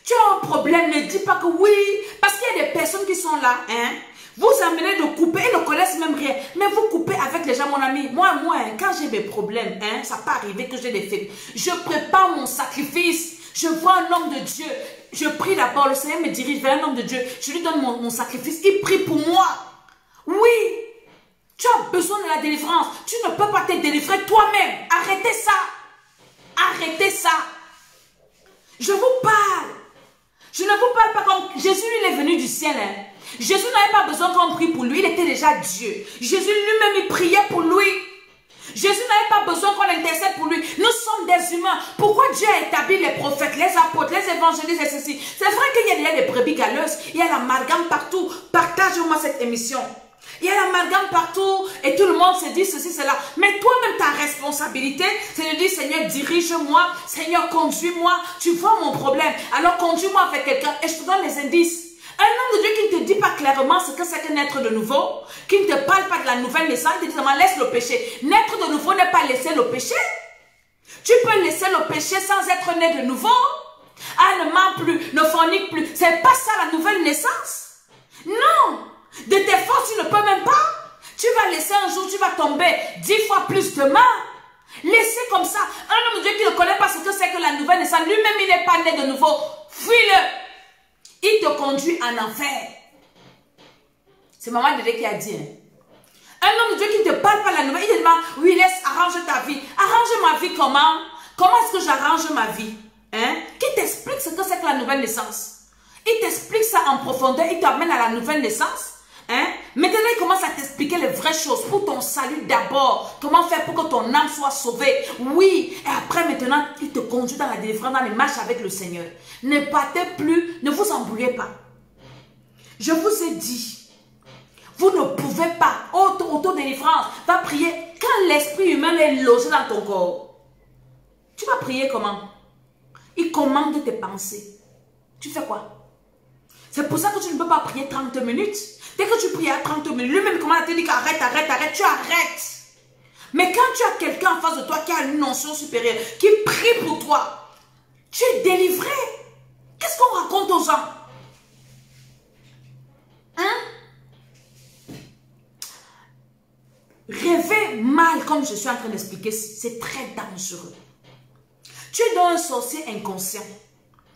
Tu as un problème, ne dis pas que oui, parce qu'il y a des personnes qui sont là, vous amenez de couper, ils ne connaissent même rien, mais vous coupez avec les gens, mon ami. Moi, quand j'ai des problèmes, ça peut arriver que j'ai des faits. Je prépare mon sacrifice. Je vois un homme de Dieu, je prie d'abord, le Seigneur me dirige vers un homme de Dieu, je lui donne mon sacrifice, il prie pour moi. Oui, tu as besoin de la délivrance, tu ne peux pas te délivrer toi-même. Arrêtez ça, arrêtez ça. Je vous parle, je ne vous parle pas comme Jésus, il est venu du ciel. Jésus n'avait pas besoin qu'on prie pour lui, il était déjà Dieu. Jésus lui-même, il priait pour lui. Jésus n'avait pas besoin qu'on intercède pour lui. Nous sommes des humains. Pourquoi Dieu a établi les prophètes, les apôtres, les évangélistes et ceci? C'est vrai qu'il y a des brebis galeuses. Il y a l'amalgame partout. Partage-moi cette émission. Il y a l'amalgame partout et tout le monde se dit ceci, cela. Mais toi-même, ta responsabilité, c'est de dire, Seigneur, dirige-moi. Seigneur, conduis-moi. Tu vois mon problème. Alors, conduis-moi avec quelqu'un et je te donne les indices. Un homme de Dieu qui ne te dit pas clairement ce que c'est que naître de nouveau, qui ne te parle pas de la nouvelle naissance, il te dit seulement laisse le péché. Naître de nouveau n'est pas laisser le péché. Tu peux laisser le péché sans être né de nouveau. Ne ment plus, ne fornique plus. C'est pas ça la nouvelle naissance. Non. De tes forces, tu ne peux même pas. Tu vas laisser un jour, tu vas tomber 10 fois plus demain. Laissez comme ça. Un homme de Dieu qui ne connaît pas ce que c'est que la nouvelle naissance, lui-même il n'est pas né de nouveau. Fuis-le. Il te conduit en enfer. C'est Maman Dédé qui a dit. Un homme de Dieu qui ne te parle pas la nouvelle, il te demande, oui, laisse, arrange ta vie. Arrange ma vie comment? Comment est-ce que j'arrange ma vie? Qui t'explique ce que c'est que la nouvelle naissance? Il t'explique ça en profondeur, il t'amène à la nouvelle naissance. Hein? Maintenant, il commence à t'expliquer les vraies choses pour ton salut d'abord. Comment faire pour que ton âme soit sauvée. Oui. Et après, maintenant, il te conduit dans la délivrance, dans les marches avec le Seigneur. Ne partez plus, ne vous embrouillez pas. Je vous ai dit, vous ne pouvez pas, auto-délivrance, va prier quand l'esprit humain est logé dans ton corps. Tu vas prier comment? Il commande tes pensées. Tu fais quoi? C'est pour ça que tu ne peux pas prier 30 minutes. Dès que tu pries à 30 minutes, lui-même commande à te dire qu'arrête, tu arrêtes. Mais quand tu as quelqu'un en face de toi qui a une notion supérieure, qui prie pour toi, tu es délivré. Qu'est-ce qu'on raconte aux gens? Hein? Rêver mal, comme je suis en train d'expliquer, c'est très dangereux. Tu es dans un sorcier inconscient.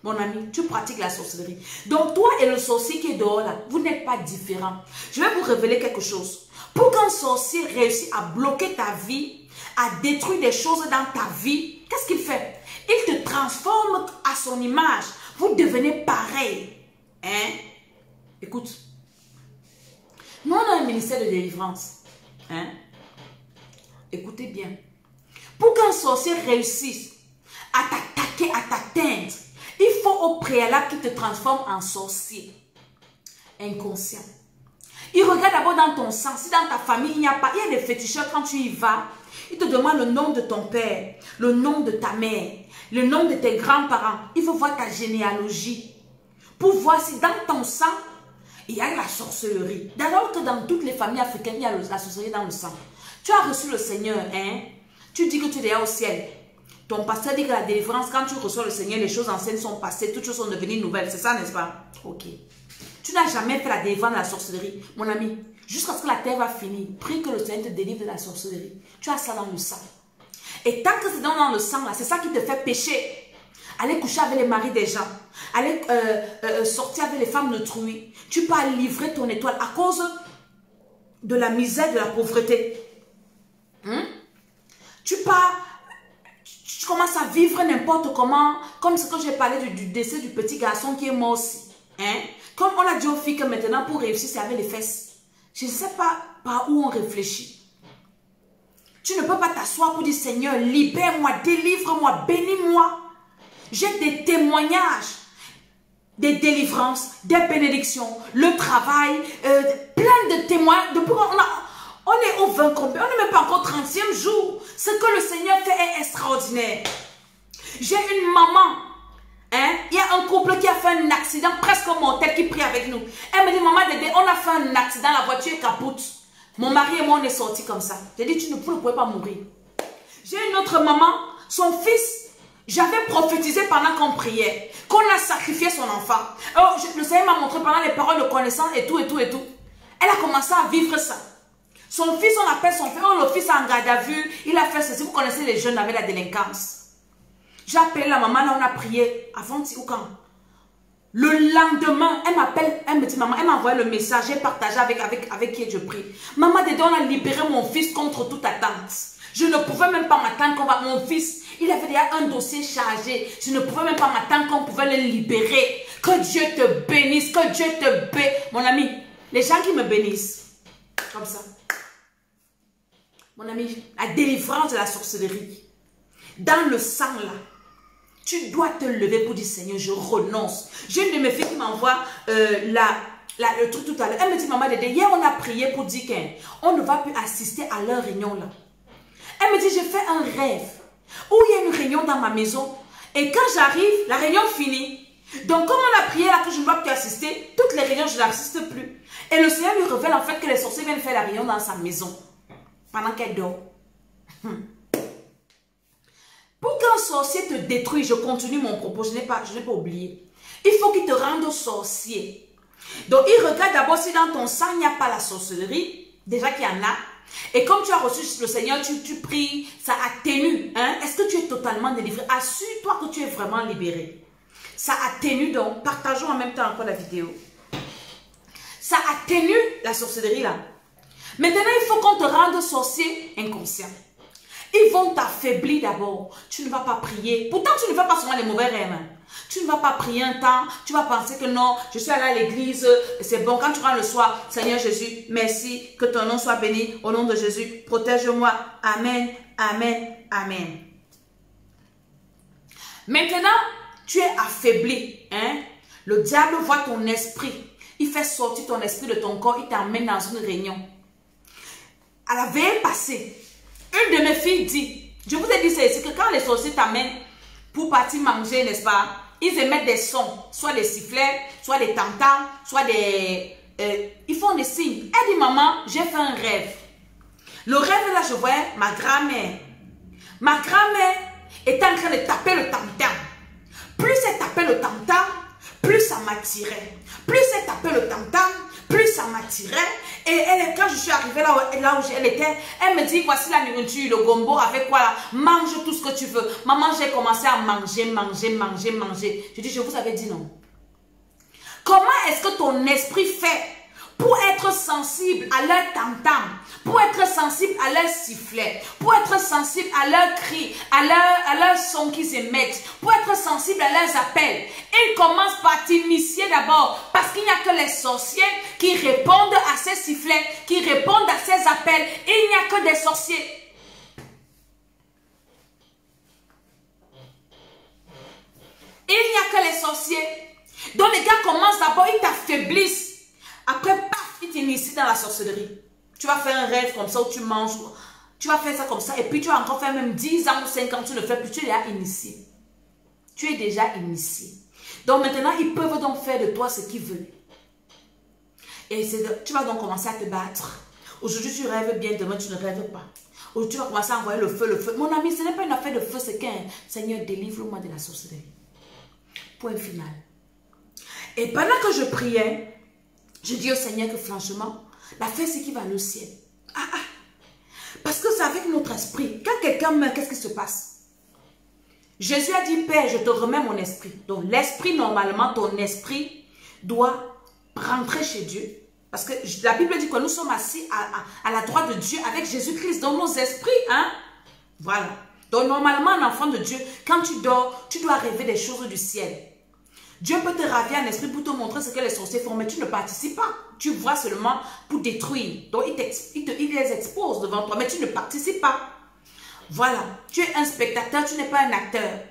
Mon ami, tu pratiques la sorcellerie. Donc toi et le sorcier qui est dehors là, vous n'êtes pas différents. Je vais vous révéler quelque chose. Pour qu'un sorcier réussisse à bloquer ta vie, à détruire des choses dans ta vie, qu'est-ce qu'il fait? Il te transforme à son image. Vous devenez pareil. Hein? Écoute. Nous, on a un ministère de délivrance. Hein? Écoutez bien. Pour qu'un sorcier réussisse à t'attaquer, à t'atteindre, il faut au préalable qu'il te transforme en sorcier. Inconscient. Il regarde d'abord dans ton sang. Si dans ta famille, il n'y a pas, il y a des féticheurs, quand tu y vas, il te demande le nom de ton père, le nom de ta mère, le nom de tes grands-parents. Il faut voir ta généalogie pour voir si dans ton sang, il y a la sorcellerie. D'abord que dans toutes les familles africaines, il y a la sorcellerie dans le sang. Tu as reçu le Seigneur, hein? Tu dis que tu es déjà au ciel. Ton pasteur dit que la délivrance, quand tu reçois le Seigneur, les choses anciennes sont passées, toutes choses sont devenues nouvelles. C'est ça, n'est-ce pas? Ok. Tu n'as jamais fait la délivrance de la sorcellerie. Mon ami, jusqu'à ce que la terre va finir, prie que le Seigneur te délivre de la sorcellerie. Tu as ça dans le sang. Et tant que c'est dans le sang, là, c'est ça qui te fait pécher. Aller coucher avec les maris des gens. Aller sortir avec les femmes d'autrui. Tu peux livrer ton étoile à cause de la misère, de la pauvreté. Tu commences à vivre n'importe comment, comme ce que j'ai parlé du décès du petit garçon qui est mort aussi. Hein? Comme on a dit aux filles que maintenant pour réussir c'est avec les fesses. Je ne sais pas par où on réfléchit. Tu ne peux pas t'asseoir pour dire Seigneur, libère-moi, délivre-moi, bénis-moi. J'ai des témoignages, des délivrances, des bénédictions, le travail, plein de témoins. On est au 20 combien? On n'est même pas encore 30e jour. Ce que le Seigneur fait est extraordinaire. J'ai une maman. Hein? Il y a un couple qui a fait un accident presque mortel qui prie avec nous. Elle me dit, maman Dédé, on a fait un accident, la voiture est capote. Mon mari et moi, on est sortis comme ça. J'ai dit, vous ne pouvez pas mourir. J'ai une autre maman, son fils, j'avais prophétisé pendant qu'on priait, qu'on a sacrifié son enfant. Alors, le Seigneur m'a montré pendant les paroles de connaissance et tout. Elle a commencé à vivre ça. Son fils, on appelle son fils, le fils en garde à vue, il a fait ceci. Vous connaissez les jeunes avec la délinquance. J'ai appelé la maman, là on a prié, avant-hier ou quand? Le lendemain, elle m'appelle, elle me dit, maman, elle m'a envoyé le message, j'ai partagé avec qui je prie. Maman, Dédé, on a libéré mon fils contre toute attente. Je ne pouvais même pas m'attendre qu'on va, mon fils, il avait déjà un dossier chargé. Je ne pouvais même pas m'attendre qu'on pouvait le libérer. Que Dieu te bénisse, que Dieu te bénisse. Mon ami, les gens qui me bénissent, comme ça. Mon ami, la délivrance de la sorcellerie, dans le sang là, tu dois te lever pour dire Seigneur, je renonce. J'ai une de mes filles qui m'envoie le truc tout à l'heure. Elle me dit, maman Dédé, hier on a prié pour dire qu'on ne va plus assister à leur réunion là. Elle me dit, j'ai fait un rêve où il y a une réunion dans ma maison et quand j'arrive, la réunion finit. Donc comme on a prié là que je ne vais plus assister, toutes les réunions je n'assiste plus. Et le Seigneur lui révèle en fait que les sorciers viennent faire la réunion dans sa maison pendant qu'elle dort. Pour qu'un sorcier te détruise, je continue mon propos, je n'ai pas oublié. Il faut qu'il te rende sorcier. Donc il regarde d'abord si dans ton sang il n'y a pas la sorcellerie, déjà qu'il y en a. Et comme tu as reçu le Seigneur, tu pries, ça atténue. Hein? Est-ce que tu es totalement délivré? Assure-toi que tu es vraiment libéré. Ça atténue donc, partageons en même temps encore la vidéo. Ça atténue la sorcellerie là. Maintenant, il faut qu'on te rende sorcier inconscient. Ils vont t'affaiblir d'abord. Tu ne vas pas prier. Pourtant, tu ne fais pas seulement les mauvais rêves. Tu ne vas pas prier un temps, tu vas penser que non, je suis allé à l'église, c'est bon. Quand tu rentres le soir, Seigneur Jésus, merci, que ton nom soit béni, au nom de Jésus, protège-moi. Amen, amen, amen. Maintenant, tu es affaibli. Hein? Le diable voit ton esprit. Il fait sortir ton esprit de ton corps, il t'emmène dans une réunion. À la veille passée, une de mes filles dit, je vous ai dit c'est que quand les sorciers t'amènent pour partir manger, n'est-ce pas, ils émettent des sons, soit des sifflets, soit des tam-tams, soit des... ils font des signes. Elle dit, maman, j'ai fait un rêve. Le rêve là, je voyais ma grand-mère. Ma grand-mère était en train de taper le tam-tam. Plus elle tapait le tam-tam, plus ça m'attirait. Plus elle tapait le tam-tam, plus ça m'attirait. Et elle, quand je suis arrivée là où elle était, elle me dit, voici la nourriture, le gombo, avec quoi là, mange tout ce que tu veux. Maman, j'ai commencé à manger. Je dis, je vous avais dit non. Comment est-ce que ton esprit fait pour être sensible à leur tam-tam, pour être sensible à leur sifflet, pour être sensible à leurs cris, à leur son qu'ils émettent, pour être sensible à leurs appels? Ils commencent par t'initier d'abord, parce qu'il n'y a que les sorciers qui répondent à ces sifflets, qui répondent à ces appels. Il n'y a que des sorciers. Il n'y a que les sorciers. Donc les gars commencent d'abord, ils t'affaiblissent. Après, paf, ils t'initient dans la sorcellerie. Tu vas faire un rêve comme ça où tu manges. Tu vas faire ça comme ça. Et puis tu vas encore faire même 10 ans ou 5 ans, tu ne le fais plus. Tu es déjà initié. Tu es déjà initié. Donc maintenant, ils peuvent donc faire de toi ce qu'ils veulent. Et tu vas donc commencer à te battre. Aujourd'hui, tu rêves bien, demain, tu ne rêves pas. Aujourd'hui, tu vas commencer à envoyer le feu, le feu. Mon ami, ce n'est pas une affaire de feu, c'est qu'un Seigneur, délivre-moi de la sorcellerie. Point final. Et pendant que je priais, je dis au Seigneur que franchement, la fête c'est qui va au ciel. Parce que c'est avec notre esprit. Quand quelqu'un meurt, qu'est-ce qui se passe? Jésus a dit, Père, je te remets mon esprit. Donc l'esprit, normalement, ton esprit doit rentrer chez Dieu. Parce que la Bible dit que nous sommes assis à la droite de Dieu avec Jésus-Christ dans nos esprits. Hein? Voilà. Donc normalement, un enfant de Dieu, quand tu dors, tu dois rêver des choses du ciel. Dieu peut te ravir un esprit pour te montrer ce que les sorciers font, mais tu ne participes pas. Tu vois seulement pour détruire. Donc, il les expose devant toi, mais tu ne participes pas. Voilà. Tu es un spectateur, tu n'es pas un acteur.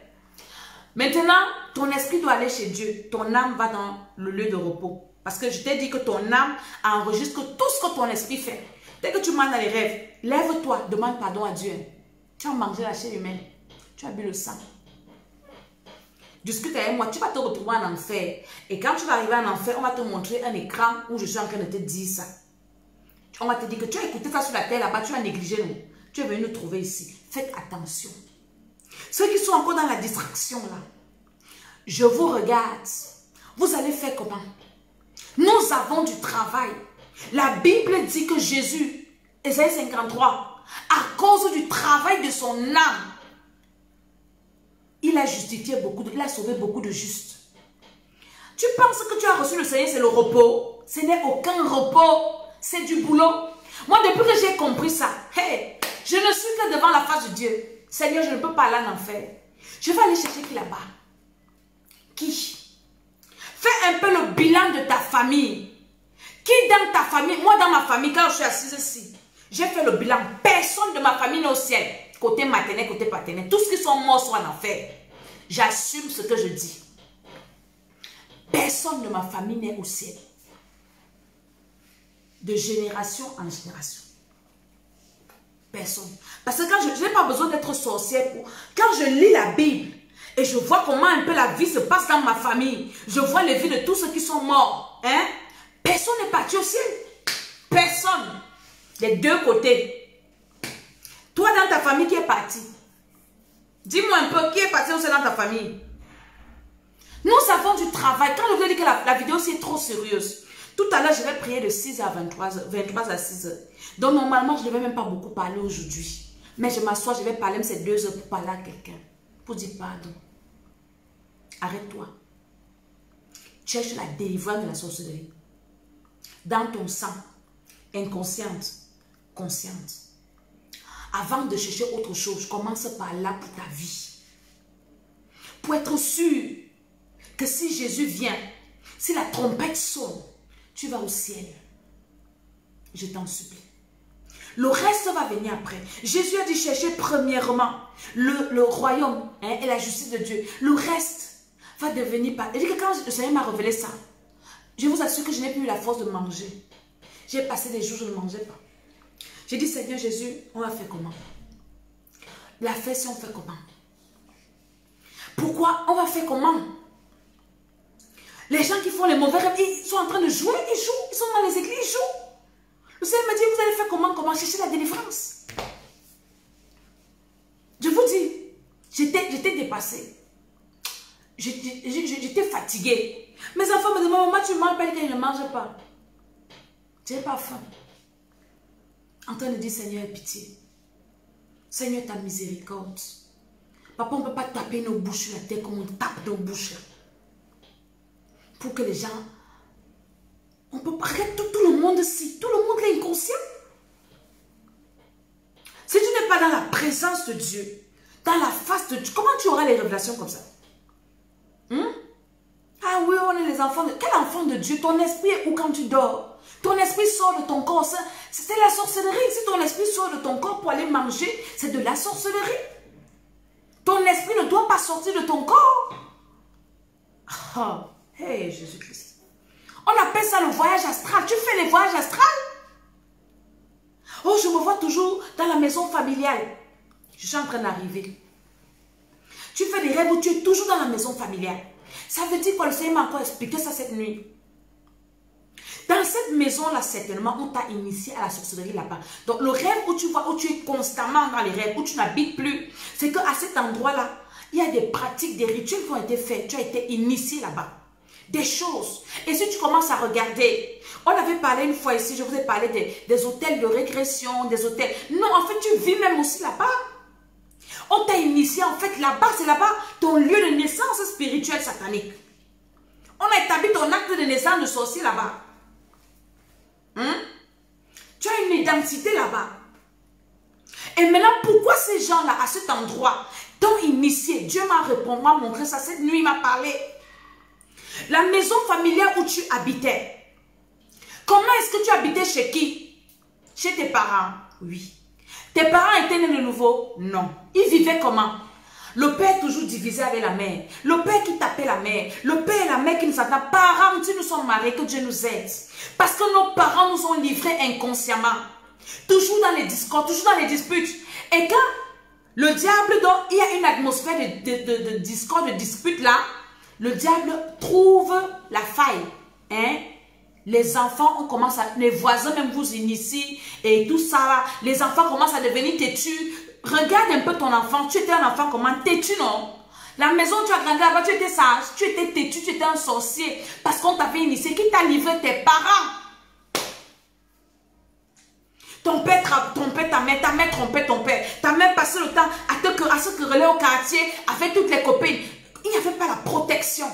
Maintenant, ton esprit doit aller chez Dieu. Ton âme va dans le lieu de repos. Parce que je t'ai dit que ton âme enregistre tout ce que ton esprit fait. Dès que tu manges dans les rêves, lève-toi, demande pardon à Dieu. Tu as mangé la chair humaine. Tu as bu le sang. Discute avec moi, tu vas te retrouver en enfer. Et quand tu vas arriver en enfer, on va te montrer un écran où je suis en train de te dire ça. On va te dire que tu as écouté ça sur la terre là-bas, tu as négligé nous. Tu es venu nous trouver ici. Faites attention. Ceux qui sont encore dans la distraction là, je vous regarde. Vous allez faire comment? Nous avons du travail. La Bible dit que Jésus, Ésaïe 53, à cause du travail de son âme, il a justifié il a sauvé beaucoup de justes. Tu penses que tu as reçu le Seigneur, c'est le repos? Ce n'est aucun repos, c'est du boulot. Moi, depuis que j'ai compris ça, hey, je ne suis que devant la face de Dieu. Seigneur, je ne peux pas aller en enfer. Je vais aller chercher qui là-bas? Qui? Fais un peu le bilan de ta famille. Qui dans ta famille? Moi, dans ma famille, quand je suis assise ici, j'ai fait le bilan. Personne de ma famille n'est au ciel. Côté maternel, côté paternel. Tous ceux qui sont morts sont en enfer. J'assume ce que je dis. Personne de ma famille n'est au ciel. De génération en génération. Personne. Parce que quand je n'ai pas besoin d'être sorcière. Quand je lis la Bible et je vois comment un peu la vie se passe dans ma famille. Je vois les vies de tous ceux qui sont morts. Hein? Personne n'est parti au ciel. Personne. Des deux côtés. Toi, dans ta famille, qui est parti? Dis-moi un peu, qui est parti aussi dans ta famille? Nous avons du travail. Quand je vous ai dit que la vidéo c'est trop sérieuse, tout à l'heure, je vais prier de 6 à 23 à 6 heures. Donc, normalement, je ne vais même pas beaucoup parler aujourd'hui. Mais je m'assois, je vais parler même ces 2 heures pour parler à quelqu'un. Pour dire pardon. Arrête-toi. Cherche la délivrance de la sorcellerie. Dans ton sang, inconsciente, consciente. Avant de chercher autre chose, commence par là pour ta vie. Pour être sûr que si Jésus vient, si la trompette sonne, tu vas au ciel. Je t'en supplie. Le reste va venir après. Jésus a dit chercher premièrement le royaume et la justice de Dieu. Le reste va devenir pas. Il dit que quand le Seigneur m'a révélé ça, je vous assure que je n'ai plus eu la force de manger. J'ai passé des jours, je ne mangeais pas. J'ai dit, Seigneur Jésus, on va faire comment? La fête, si on fait comment? Pourquoi? On va faire comment? Les gens qui font les mauvais rêves, ils sont en train de jouer, ils jouent, ils sont dans les églises, ils jouent. Le Seigneur m'a dit, vous allez faire comment chercher la délivrance? Je vous dis, j'étais dépassée. J'étais fatiguée. Mes enfants me demandent, maman, tu manges pas? Je ne mange pas. Je n'ai pas faim. En train de dire, Seigneur, pitié. Seigneur, ta miséricorde. Papa, on ne peut pas taper nos bouches sur la terre comme on tape nos bouches. Pour que les gens... On peut pas... Regarde tout le monde ici. Tout le monde est inconscient. Si tu n'es pas dans la présence de Dieu, dans la face de Dieu, comment tu auras les révélations comme ça? Ah oui, on est les enfants de... Quel enfant de Dieu? Ton esprit est où quand tu dors? Ton esprit sort de ton corps. C'est la sorcellerie. Si ton esprit sort de ton corps pour aller manger, c'est de la sorcellerie. Ton esprit ne doit pas sortir de ton corps. Oh, hey Jésus-Christ. On appelle ça le voyage astral. Tu fais les voyages astrales? Oh, je me vois toujours dans la maison familiale. Je suis en train d'arriver. Tu fais des rêves où tu es toujours dans la maison familiale. Ça veut dire quoi? Le Seigneur m'a encore expliqué ça cette nuit. Dans cette maison-là, certainement, on t'a initié à la sorcellerie là-bas. Donc, le rêve où tu vois, où tu es constamment dans les rêves, où tu n'habites plus, c'est qu'à cet endroit-là, il y a des pratiques, des rituels qui ont été faits. Tu as été initié là-bas. Des choses. Et si tu commences à regarder, on avait parlé une fois ici, je vous ai parlé des hôtels de régression, des hôtels. Non, en fait, tu vis même aussi là-bas. On t'a initié, en fait, là-bas, c'est là-bas ton lieu de naissance spirituelle satanique. On a établi ton acte de naissance de sorcier là-bas. Tu as une identité là-bas. Et maintenant, pourquoi ces gens-là, à cet endroit, t'ont initié? Dieu m'a montré ça cette nuit, il m'a parlé. La maison familiale où tu habitais. Comment est-ce que tu habitais chez qui? Chez tes parents? Oui. Tes parents étaient nés de nouveau? Non. Ils vivaient comment? Le père toujours divisé avec la mère. Le père qui tapait la mère. Le père et la mère qui nous attendent. Parents, si nous sommes mariés, que Dieu nous aide. Parce que nos parents nous ont livrés inconsciemment. Toujours dans les discords, toujours dans les disputes. Et quand le diable, donc, il y a une atmosphère de discorde, de dispute là, le diable trouve la faille. Les enfants, on commence à... Les voisins même vous initient et tout ça là. Les enfants commencent à devenir têtus. Regarde un peu ton enfant. Tu étais un enfant comment? Têtu, non? La maison où tu as grandi là-bas, tu étais sage. Tu étais têtu, tu étais un sorcier. Parce qu'on t'avait initié. Qui t'a livré? Tes parents. Ton père trompait ta mère trompait ton père. Ta mère passait le temps à se quereller au quartier avec toutes les copines. Il n'y avait pas la protection.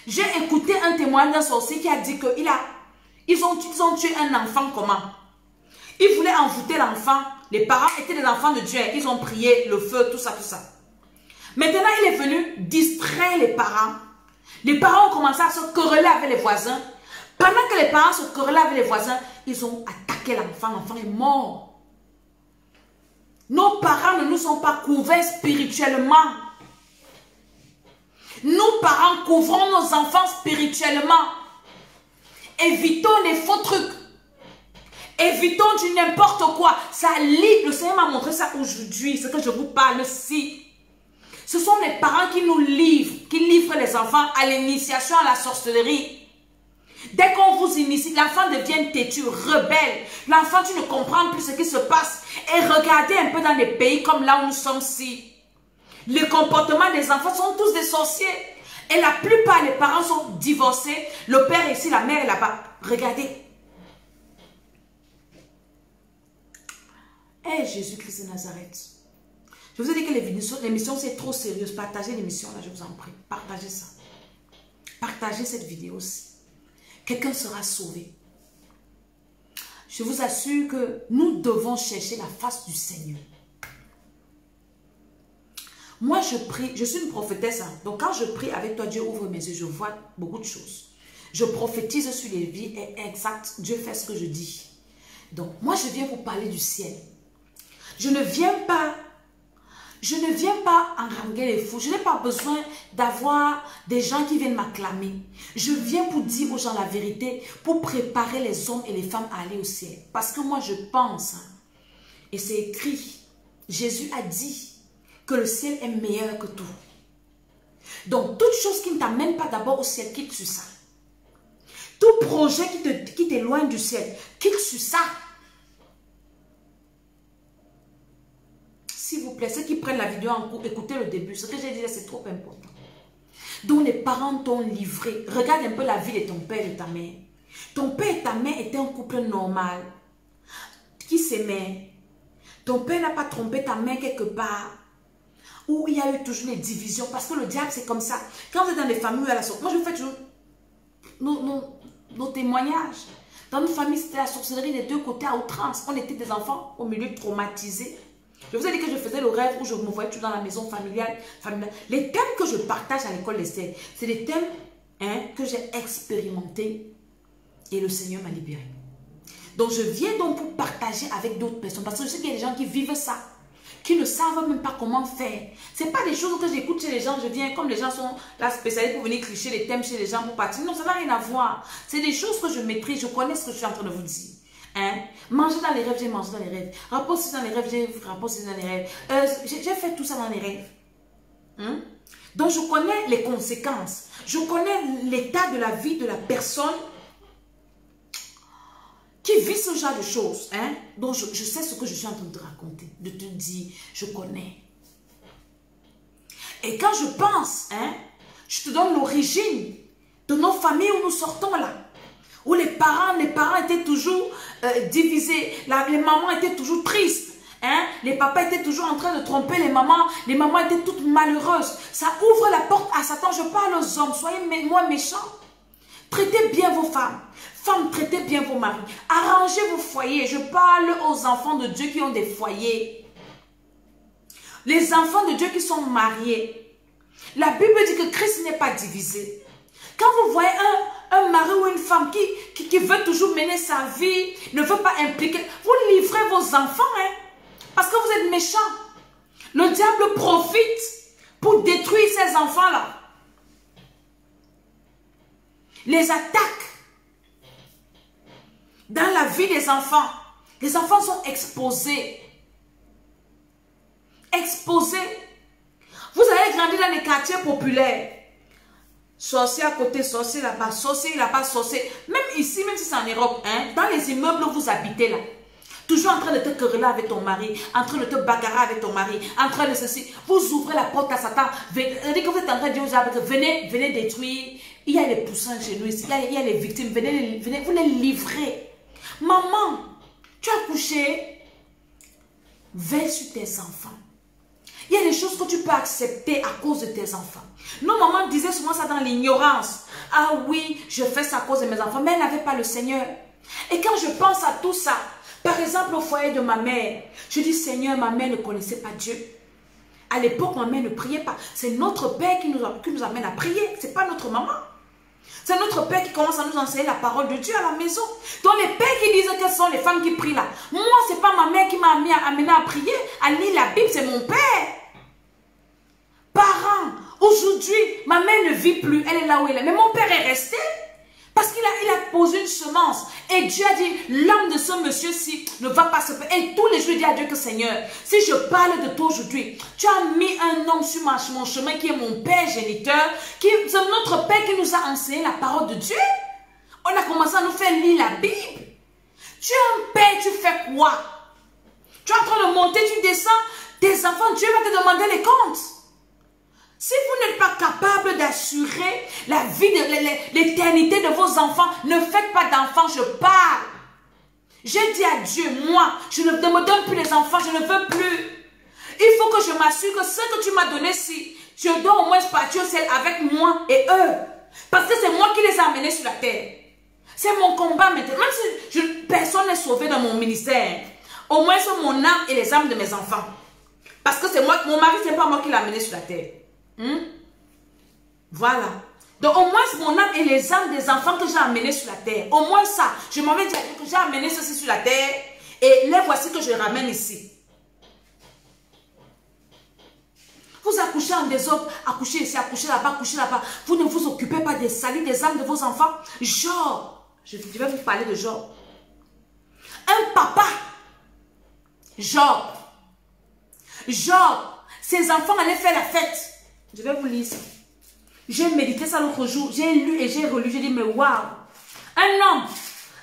J'ai écouté un témoignage d'un sorcier qui a dit qu'ils ont tué un enfant comment? Ils voulaient envoûter l'enfant. Les parents étaient des enfants de Dieu. Ils ont prié le feu, tout ça, tout ça. Maintenant, il est venu distraire les parents. Les parents ont commencé à se quereller avec les voisins. Pendant que les parents se querellaient avec les voisins, ils ont attaqué l'enfant. L'enfant est mort. Nos parents ne nous ont pas couverts spirituellement. Nous, parents, couvrons nos enfants spirituellement. Évitons les faux trucs. Évitons du n'importe quoi. Ça lie. Le Seigneur m'a montré ça aujourd'hui. Ce que je vous parle ici. Ce sont les parents qui nous livrent, qui livrent les enfants à l'initiation à la sorcellerie. Dès qu'on vous initie, l'enfant devient têtu, rebelle. L'enfant, tu ne comprends plus ce qui se passe. Et regardez un peu dans les pays comme là où nous sommes ici. Les comportements des enfants sont tous des sorciers. Et la plupart des parents sont divorcés. Le père est ici, la mère est là-bas. Regardez. Eh, Jésus-Christ de Nazareth. Je vous ai dit que l'émission c'est trop sérieuse. Partagez l'émission là, je vous en prie. Partagez ça. Partagez cette vidéo aussi. Quelqu'un sera sauvé. Je vous assure que nous devons chercher la face du Seigneur. Moi, je prie, je suis une prophétesse. Hein. Donc, quand je prie avec toi, Dieu ouvre mes yeux, je vois beaucoup de choses. Je prophétise sur les vies et exact, Dieu fait ce que je dis. Donc, moi, je viens vous parler du ciel. Je ne viens pas enranger les fous. Je n'ai pas besoin d'avoir des gens qui viennent m'acclamer. Je viens pour dire aux gens la vérité, pour préparer les hommes et les femmes à aller au ciel. Parce que moi, je pense, hein, et c'est écrit, Jésus a dit que le ciel est meilleur que tout. Donc, toute chose qui ne t'amène pas d'abord au ciel, quitte sur ça. Tout projet qui t'éloigne du ciel, quitte sur ça. S'il vous plaît, ceux qui prennent la vidéo en cours, écoutez le début. Ce que j'ai dit là, c'est trop important. Donc, les parents t'ont livré. Regarde un peu la vie de ton père et de ta mère. Ton père et ta mère étaient un couple normal, qui s'aimaient. Ton père n'a pas trompé ta mère quelque part, où il y a eu toujours des divisions. Parce que le diable, c'est comme ça. Quand vous êtes dans des familles à la sorcellerie, moi, je vous fais toujours nos témoignages. Dans notre famille, c'était la sorcellerie des deux côtés à outrance. On était des enfants au milieu traumatisés. Je vous ai dit que je faisais le rêve où je me voyais tout dans la maison familiale. Les thèmes que je partage à l'école d'Esther, c'est des thèmes que j'ai expérimentés et le Seigneur m'a libéré. Donc je viens donc pour partager avec d'autres personnes parce que je sais qu'il y a des gens qui vivent ça, qui ne savent même pas comment faire. Ce n'est pas des choses que j'écoute chez les gens, je viens comme les gens sont là spécialisés pour venir clicher les thèmes chez les gens pour partir. Non, ça n'a rien à voir. C'est des choses que je maîtrise, je connais ce que je suis en train de vous dire. Manger dans les rêves, j'ai mangé dans les rêves. Rapporter dans les rêves, j'ai rapporté dans les rêves. J'ai fait tout ça dans les rêves. Donc je connais les conséquences. Je connais l'état de la vie de la personne qui vit ce genre de choses. Donc je sais ce que je suis en train de te raconter, de te dire, je connais. Et quand je pense, je te donne l'origine de nos familles où nous sortons là. Où les parents étaient toujours divisés, les mamans étaient toujours tristes, les papas étaient toujours en train de tromper les mamans étaient toutes malheureuses. Ça ouvre la porte à Satan. Je parle aux hommes, soyez moins méchants. Traitez bien vos femmes. Femmes, traitez bien vos maris. Arrangez vos foyers. Je parle aux enfants de Dieu qui ont des foyers. Les enfants de Dieu qui sont mariés. La Bible dit que Christ n'est pas divisé. Quand vous voyez un mari ou une femme qui veut toujours mener sa vie, ne veut pas impliquer, vous livrez vos enfants, parce que vous êtes méchants. Le diable profite pour détruire ces enfants-là. Les attaques dans la vie des enfants. Les enfants sont exposés. Exposés. Vous allez grandir dans les quartiers populaires. Sorcier à côté, sorcier là-bas, sorcier là-bas, sorcier. Même ici, même si c'est en Europe, dans les immeubles où vous habitez là, toujours en train de te quereller avec ton mari, en train de te bagarrer avec ton mari, en train de ceci, vous ouvrez la porte à Satan. Dès que vous êtes en train de dire aux arbres, venez détruire. Il y a les poussins chez nous ici, il y a les victimes, venez, vous les livrez. Maman, tu as couché, veille sur tes enfants. Il y a des choses que tu peux accepter à cause de tes enfants. Nos mamans disaient souvent ça dans l'ignorance. Ah oui, je fais ça à cause de mes enfants. Mais elle n'avait pas le Seigneur. Et quand je pense à tout ça, par exemple au foyer de ma mère, je dis Seigneur, ma mère ne connaissait pas Dieu. À l'époque, ma mère ne priait pas. C'est notre Père qui nous amène à prier. Ce n'est pas notre maman. C'est notre Père qui commence à nous enseigner la parole de Dieu à la maison. Donc les pères qui disent quelles sont les femmes qui prient là. Moi, ce n'est pas ma mère qui m'a amené à prier. À lire la Bible, c'est mon Père. Parents, aujourd'hui, ma mère ne vit plus. Elle est là où elle est. Mais mon père est resté. Parce qu'il a posé une semence. Et Dieu a dit, l'homme de ce monsieur-ci ne va pas se perdre. Et tous les jours, il dit à Dieu que Seigneur, si je parle de toi aujourd'hui, tu as mis un homme sur mon chemin qui est mon père géniteur, c'est notre père qui nous a enseigné la parole de Dieu. On a commencé à nous faire lire la Bible. Tu es un père, tu fais quoi? Tu es en train de monter, tu descends. Tes enfants, Dieu va te demander les comptes. Si vous n'êtes pas capable d'assurer la vie, l'éternité de vos enfants, ne faites pas d'enfants, je parle. J'ai dit à Dieu, moi, je ne me donne plus les enfants, je ne veux plus. Il faut que je m'assure que ce que tu m'as donné, si je dois au moins partir au ciel avec moi et eux. Parce que c'est moi qui les ai amenés sur la terre. C'est mon combat maintenant. Même si personne n'est sauvé dans mon ministère, au moins c'est mon âme et les âmes de mes enfants. Parce que c'est moi, mon mari, c'est pas moi qui l'ai amené sur la terre. Voilà. Donc au moins mon âme et les âmes des enfants que j'ai amenés sur la terre. Au moins ça. Je m'avais dit que j'ai amené ceci sur la terre. Et les voici que je ramène ici. Vous accouchez en désordre, accouchez ici, accouchez là-bas, accouchez là-bas. Vous ne vous occupez pas des salis des âmes de vos enfants. Genre, je vais vous parler de Job. Un papa. Job, ses enfants allaient faire la fête. Je vais vous lire ça. J'ai médité ça l'autre jour. J'ai lu et j'ai relu. J'ai dit, mais waouh. Un homme.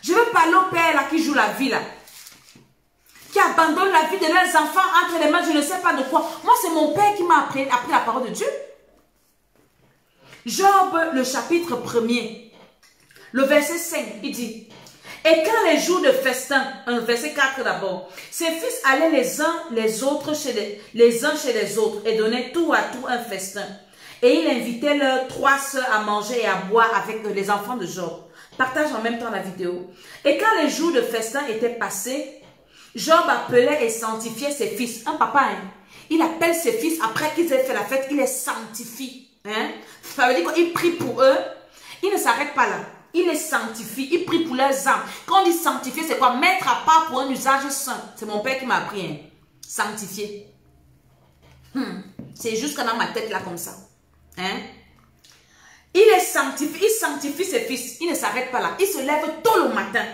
Je veux parler au père là qui joue la vie là. Qui abandonne la vie de leurs enfants entre les mains, je ne sais pas de quoi. Moi, c'est mon père qui m'a appris la parole de Dieu. Job, le chapitre 1er, le verset 5, il dit, et quand les jours de festin, verset 4 d'abord, ses fils allaient les uns les autres les uns chez les autres et donnaient tout à tout un festin. Et il invitait leurs 3 sœurs à manger et à boire avec les enfants de Job. Partage en même temps la vidéo. Et quand les jours de festin étaient passés, Job appelait et sanctifiait ses fils. Un papa, hein? Il appelle ses fils après qu'ils aient fait la fête, il les sanctifie. Hein? Ça veut dire qu'il prie pour eux. Il ne s'arrête pas là. Il les sanctifie. Il prie pour leurs âmes. Quand on dit sanctifier, c'est quoi? Mettre à part pour un usage saint. C'est mon père qui m'a appris. Hein? Sanctifier. C'est juste dans ma tête là comme ça. Hein? Il les sanctifie. Il sanctifie ses fils. Il ne s'arrête pas là. Il se lève tôt le matin.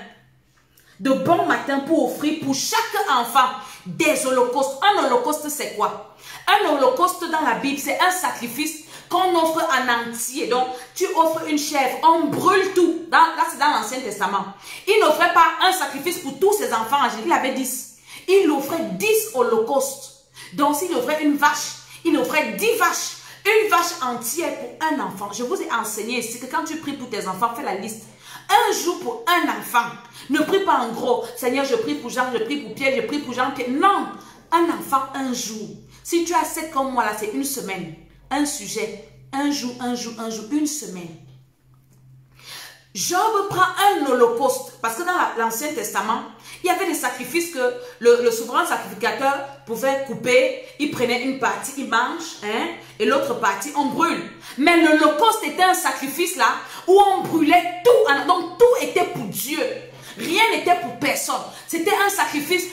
De bon matin pour offrir pour chaque enfant des holocaustes. Un holocauste, c'est quoi? Un holocauste dans la Bible, c'est un sacrifice qu'on offre en entier. Donc, tu offres une chèvre, on brûle tout. Là, c'est dans l'Ancien Testament. Il n'offrait pas un sacrifice pour tous ses enfants. Il avait 10. Il offrait 10 holocaustes. Donc, s'il offrait une vache, il offrait 10 vaches. Une vache entière pour un enfant. Je vous ai enseigné ici que quand tu pries pour tes enfants, fais la liste. Un jour pour un enfant. Ne prie pas en gros. Seigneur, je prie pour Jean, je prie pour Pierre, je prie pour Jean-Pierre. Non. Un enfant, un jour. Si tu as 7 comme moi là, c'est une semaine. Un sujet. Un jour, une semaine. Job prend un holocauste. Parce que dans l'Ancien Testament, il y avait des sacrifices que le souverain sacrificateur pouvait couper. Il prenait une partie, il mange, hein, et l'autre partie, on brûle. Mais l'holocauste était un sacrifice là, où on brûlait tout. Donc tout était pour Dieu. Rien n'était pour personne. C'était un sacrifice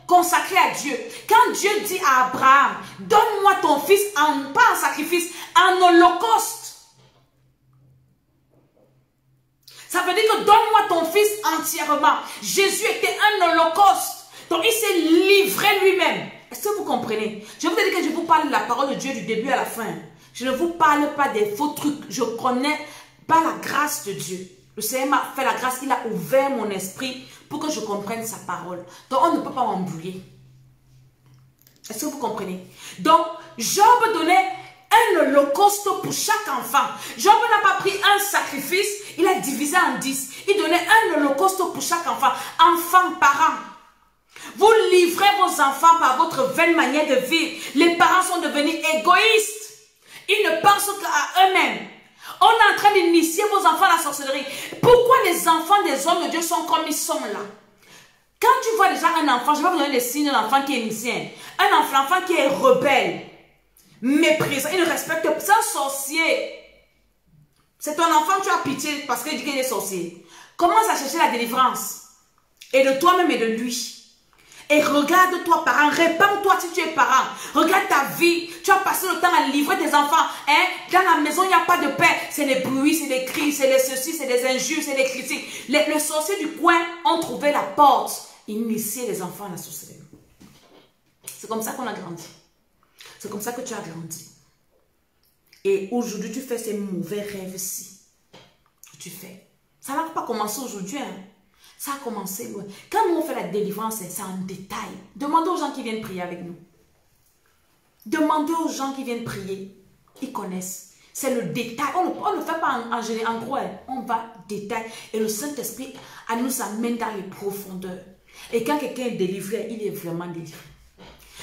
consacré à Dieu. Quand Dieu dit à Abraham, donne-moi ton fils, pas en sacrifice, en holocauste. Ça veut dire que donne-moi ton fils entièrement. Jésus était un holocauste. Donc il s'est livré lui-même. Est-ce que vous comprenez? Je vous ai dit que je vous parle de la parole de Dieu du début à la fin. Je ne vous parle pas des faux trucs. Je connais pas la grâce de Dieu. Le Seigneur m'a fait la grâce. Il a ouvert mon esprit pour que je comprenne sa parole. Donc on ne peut pas m'embrouiller. Est-ce que vous comprenez? Donc Job donnait un holocauste pour chaque enfant. Job n'a pas pris un sacrifice, il a divisé en 10. Il donnait un holocauste pour chaque enfant. Enfants, parents. Vous livrez vos enfants par votre vaine manière de vivre. Les parents sont devenus égoïstes. Ils ne pensent qu'à eux-mêmes. On est en train d'initier vos enfants à la sorcellerie. Pourquoi les enfants des hommes de Dieu sont comme ils sont là? Quand tu vois déjà un enfant, je vais vous donner les signes d'un enfant qui est initié. Un enfant qui est rebelle, méprisant, il ne respecte pas. C'est un sorcier. C'est ton enfant, tu as pitié parce qu'il dit qu'il est sorcier. Commence à chercher la délivrance. Et de toi-même et de lui. Et regarde-toi, parent. Répands-toi si tu es parent. Regarde ta vie. Tu as passé le temps à livrer tes enfants. Hein? Dans la maison, il n'y a pas de paix. C'est les bruits, c'est les cris, c'est les ceci, c'est les injures, c'est les critiques. Le sorcier du coin ont trouvé la porte. Initier les enfants à la sorcellerie. C'est comme ça qu'on a grandi. C'est comme ça que tu as grandi. Et aujourd'hui, tu fais ces mauvais rêves-ci. Tu fais. Ça n'a pas commencé aujourd'hui. Hein? Ça a commencé. Ouais. Quand nous on fait la délivrance, c'est en détail. Demandez aux gens qui viennent prier avec nous. Demandez aux gens qui viennent prier. Ils connaissent. C'est le détail. On ne fait pas en gros. Hein. On va détail. Et le Saint-Esprit nous amène dans les profondeurs. Et quand quelqu'un est délivré, il est vraiment délivré.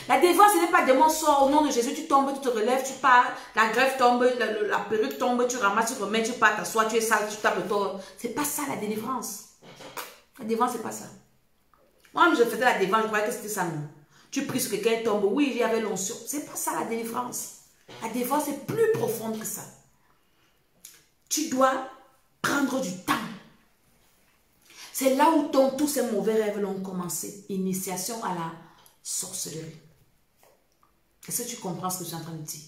La délivrance, ce n'est pas démon sort au nom de Jésus, tu tombes, tu te relèves, tu pars, la grève tombe, la perruque tombe, tu ramasses, tu remets, tu pars, t'assois, tu es sale, tu tapes le tort. C'est pas ça la délivrance. La délivrance, c'est pas ça. Moi, je faisais la délivrance, je croyais que c'était ça, non. Tu pries sur quelqu'un tombe. Oui, il y avait l'onction. C'est pas ça la délivrance. La délivrance est plus profonde que ça. Tu dois prendre du temps. C'est là où tous ces mauvais rêves ont commencé. Initiation à la sorcellerie. Est-ce que tu comprends ce que je suis en train de dire?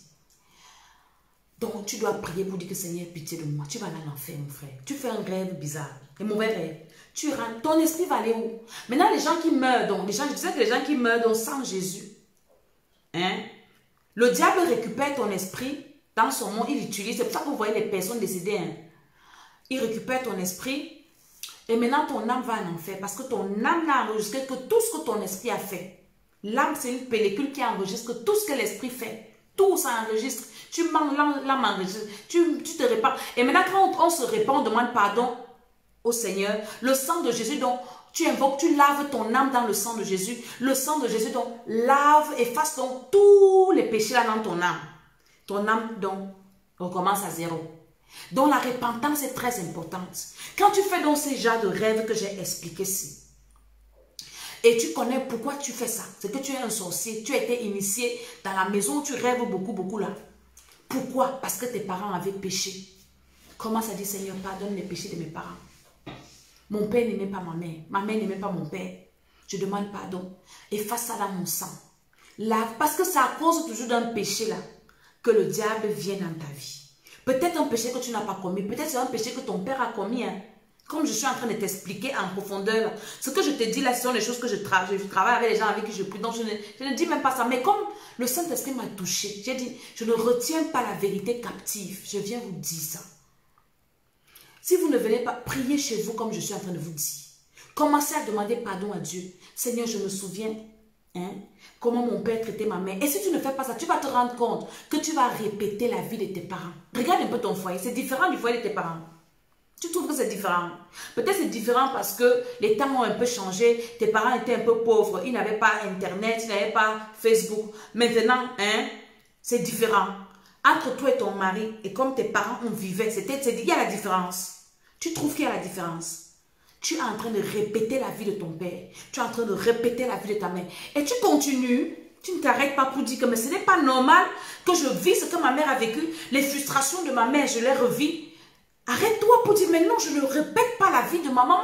Donc, tu dois prier pour dire que Seigneur, pitié de moi. Tu vas aller en enfer, mon frère. Tu fais un rêve bizarre, un mauvais rêve. Tu rentres, ton esprit va aller où? Maintenant, les gens qui meurent, donc, je disais que les gens qui meurent donc, sans Jésus, hein? Le diable récupère ton esprit dans son monde, il l'utilise. C'est pour ça que vous voyez les personnes décédées. Hein? Il récupère ton esprit. Et maintenant, ton âme va en enfer parce que ton âme n'a enregistré que tout ce que ton esprit a fait. L'âme, c'est une pellicule qui enregistre tout ce que l'esprit fait. Tout ça enregistre. Tu manques, l'âme enregistre. Tu te répands. Et maintenant, quand on se répand, on demande pardon au Seigneur. Le sang de Jésus, donc, tu invoques, tu laves ton âme dans le sang de Jésus. Le sang de Jésus, donc, lave, efface donc tous les péchés là dans ton âme. Ton âme, donc, recommence à zéro. Donc, la repentance est très importante. Quand tu fais donc ces genres de rêves que j'ai expliqués ici, et tu connais pourquoi tu fais ça, c'est que tu es un sorcier, tu as été initié dans la maison où tu rêves beaucoup là. Pourquoi? Parce que tes parents avaient péché. Commence à dire, Seigneur, pardonne les péchés de mes parents. Mon père n'aimait pas ma mère n'aimait pas mon père. Je demande pardon. Efface ça dans mon sang. Lave, parce que c'est à cause toujours d'un péché là que le diable vient dans ta vie. Peut-être un péché que tu n'as pas commis. Peut-être c'est un péché que ton père a commis. Hein. Comme je suis en train de t'expliquer en profondeur. Ce que je te dis là, ce sont les choses que je travaille avec les gens avec qui je prie. Donc je ne dis même pas ça. Mais comme le Saint-Esprit m'a touché, j'ai dit, je ne retiens pas la vérité captive. Je viens vous dire ça. Si vous ne venez pas prier chez vous comme je suis en train de vous dire, commencez à demander pardon à Dieu. Seigneur, je me souviens comment mon père traitait ma mère. Et si tu ne fais pas ça, tu vas te rendre compte que tu vas répéter la vie de tes parents. Regarde un peu ton foyer. C'est différent du foyer de tes parents. Tu trouves que c'est différent? Peut-être c'est différent parce que les temps ont un peu changé. Tes parents étaient un peu pauvres. Ils n'avaient pas Internet, ils n'avaient pas Facebook. Maintenant, c'est différent. Entre toi et ton mari, et comme tes parents on vivait, il y a la différence. Tu trouves qu'il y a la différence? Tu es en train de répéter la vie de ton père. Tu es en train de répéter la vie de ta mère. Et tu continues. Tu ne t'arrêtes pas pour dire que mais ce n'est pas normal que je vis ce que ma mère a vécu. Les frustrations de ma mère, je les revis. Arrête-toi pour dire mais non, je ne répète pas la vie de ma maman.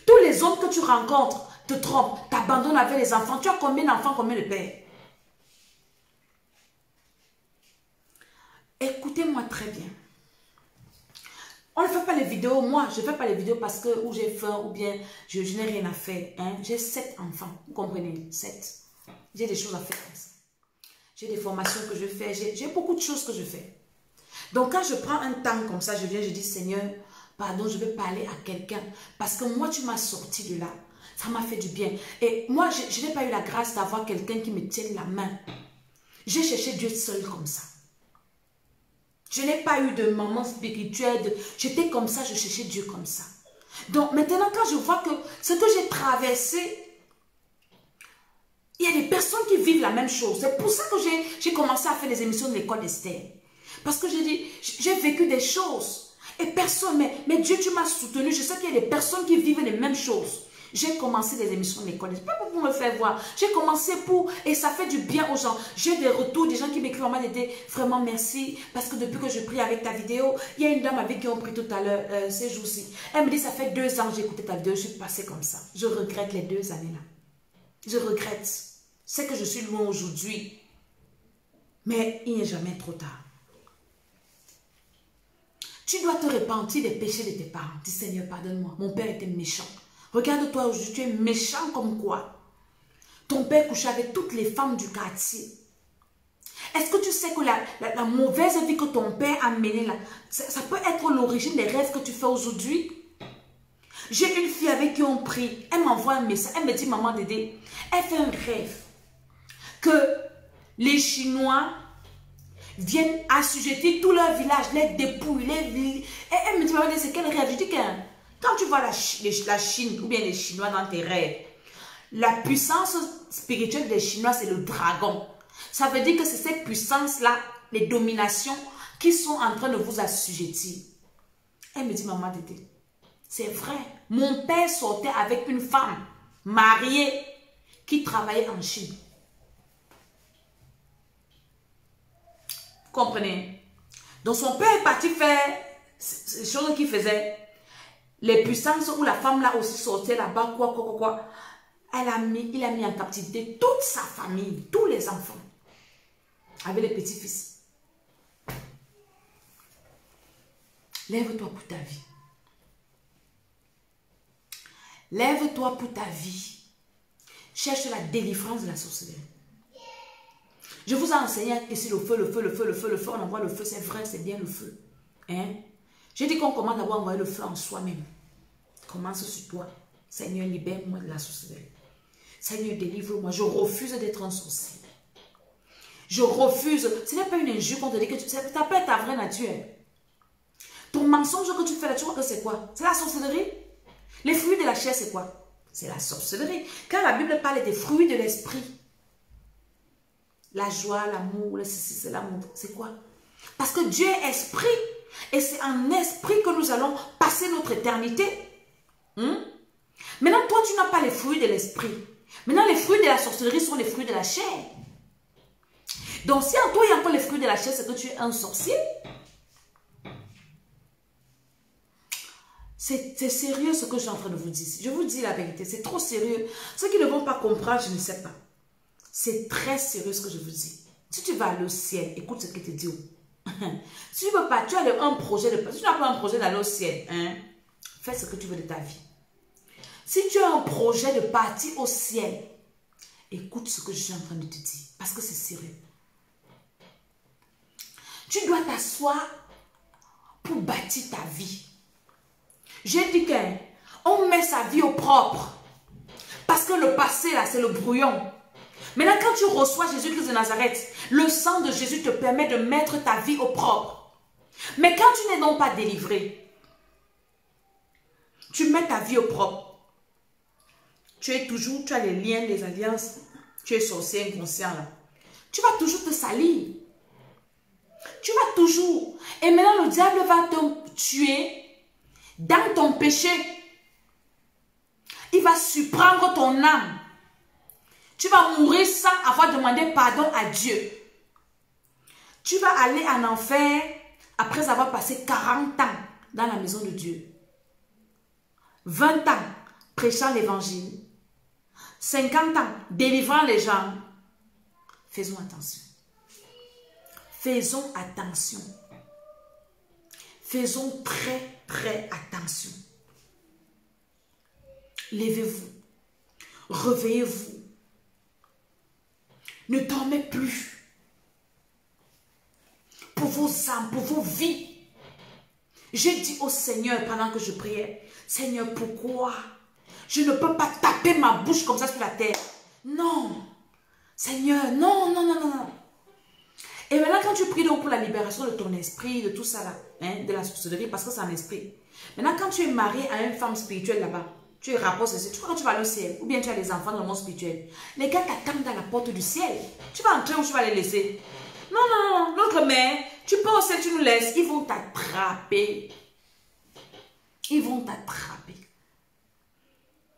Tous les hommes que tu rencontres te trompent, t'abandonnent avec les enfants. Tu as combien d'enfants, combien de pères? Écoutez-moi très bien. On ne fait pas les vidéos, moi je ne fais pas les vidéos parce que ou j'ai faim ou bien je n'ai rien à faire. Hein? J'ai 7 enfants, vous comprenez? 7. J'ai des choses à faire comme ça. J'ai des formations que je fais, j'ai beaucoup de choses que je fais. Donc quand je prends un temps comme ça, je viens, je dis Seigneur, pardon, je vais parler à quelqu'un parce que moi tu m'as sorti de là. Ça m'a fait du bien. Et moi je n'ai pas eu la grâce d'avoir quelqu'un qui me tienne la main. J'ai cherché Dieu seul comme ça. Je n'ai pas eu de maman spirituelle. J'étais comme ça, je cherchais Dieu comme ça. Donc maintenant, quand je vois que ce que j'ai traversé, il y a des personnes qui vivent la même chose. C'est pour ça que j'ai commencé à faire des émissions de l'école d'Esther. Parce que j'ai dit, j'ai vécu des choses. Et personne, mais Dieu, tu m'as soutenu. Je sais qu'il y a des personnes qui vivent les mêmes choses. J'ai commencé des émissions de l'école. Pas pour me faire voir. J'ai commencé pour... Et ça fait du bien aux gens. J'ai des retours, des gens qui m'écrivent en mode vraiment merci. Parce que depuis que je prie avec ta vidéo, il y a une dame avec qui on prie tout à l'heure, ces jours-ci. Elle me dit, ça fait 2 ans que j'ai écouté ta vidéo. Je suis passée comme ça. Je regrette les 2 années-là. Je regrette. C'est que je suis loin aujourd'hui. Mais il n'est jamais trop tard. Tu dois te repentir des péchés de tes parents. Dis Seigneur, pardonne-moi. Mon père était méchant. Regarde-toi aujourd'hui, tu es méchant comme quoi? Ton père couchait avec toutes les femmes du quartier. Est-ce que tu sais que la mauvaise vie que ton père a menée là, ça peut être l'origine des rêves que tu fais aujourd'hui? J'ai une fille avec qui on prie. Elle m'envoie un message. Elle me dit, maman Dédé, elle fait un rêve que les Chinois viennent assujettir tout leur village, les dépouilles, et elle me dit, maman Dédé, c'est quel rêve? Je dis que quand tu vois la Chine ou bien les Chinois dans tes rêves, la puissance spirituelle des Chinois, c'est le dragon. Ça veut dire que c'est cette puissance-là, les dominations, qui sont en train de vous assujettir. Elle me dit, maman Dédé, c'est vrai. Mon père sortait avec une femme mariée qui travaillait en Chine. Vous comprenez? Donc son père est parti faire ces choses qu'il faisait. Les puissances où la femme là aussi sortait là-bas, quoi. Il a mis en captivité toute sa famille, tous les enfants, avec les petits-fils. Lève-toi pour ta vie. Lève-toi pour ta vie. Cherche la délivrance de la sorcellerie. Je vous ai enseigné ici le feu, on envoie le feu, c'est vrai, c'est bien le feu. Hein? J'ai dit qu'on commence d'abord à envoyer le feu en soi-même. Commence sur toi. Seigneur, libère-moi de la sorcellerie. Seigneur, délivre-moi. Je refuse d'être un sorcier. Je refuse. Ce n'est pas une injure qu'on te dit que ça peut être ta vraie nature. Ton mensonge que tu fais là, tu vois que c'est quoi? C'est la sorcellerie. Les fruits de la chair, c'est quoi? C'est la sorcellerie. Quand la Bible parle des fruits de l'esprit, la joie, l'amour, c'est l'amour, c'est quoi? Parce que Dieu est esprit. Et c'est en esprit que nous allons passer notre éternité. Maintenant, toi, tu n'as pas les fruits de l'esprit. Maintenant, les fruits de la sorcellerie sont les fruits de la chair. Donc, si en toi, il y a encore les fruits de la chair, c'est que tu es un sorcier. C'est sérieux ce que je suis en train de vous dire. Je vous dis la vérité, c'est trop sérieux. Ceux qui ne vont pas comprendre, je ne sais pas. C'est très sérieux ce que je vous dis. Si tu vas aller au ciel, écoute ce qu'il te dit. Si tu ne veux pas, tu as un projet de... Si tu n'as pas un projet d'aller au ciel, fais ce que tu veux de ta vie. Si tu as un projet de partir au ciel, écoute ce que je suis en train de te dire. Parce que c'est sérieux. Tu dois t'asseoir pour bâtir ta vie. J'ai dit qu'on met sa vie au propre. Parce que le passé, là, c'est le brouillon. Maintenant, quand tu reçois Jésus-Christ de Nazareth, le sang de Jésus te permet de mettre ta vie au propre. Mais quand tu n'es donc pas délivré, tu mets ta vie au propre. Tu as les liens, les alliances, tu es sorcier inconscient là. Tu vas toujours te salir. Tu vas toujours. Et maintenant, le diable va te tuer dans ton péché. Il va surprendre ton âme. Tu vas mourir sans avoir demandé pardon à Dieu. Tu vas aller en enfer après avoir passé 40 ans dans la maison de Dieu. 20 ans prêchant l'évangile. 50 ans délivrant les gens. Faisons attention. Faisons attention. Faisons très, très attention. Levez-vous. Réveillez-vous. Ne dormez plus. Pour vos âmes, pour vos vies. J'ai dit au Seigneur pendant que je priais, Seigneur, pourquoi je ne peux pas taper ma bouche comme ça sur la terre? Non. Seigneur, non. Et maintenant, quand tu pries donc pour la libération de ton esprit, de tout ça là, de la sorcellerie, parce que c'est un esprit. Maintenant, quand tu es marié à une femme spirituelle là-bas, tu es rapport ceci, tu crois que tu vas aller au ciel, ou bien tu as des enfants dans le monde spirituel. Les gars t'attendent à la porte du ciel. Tu vas entrer ou tu vas les laisser? Non, notre mère, tu peux au ciel, tu nous laisses. Ils vont t'attraper. Ils vont t'attraper.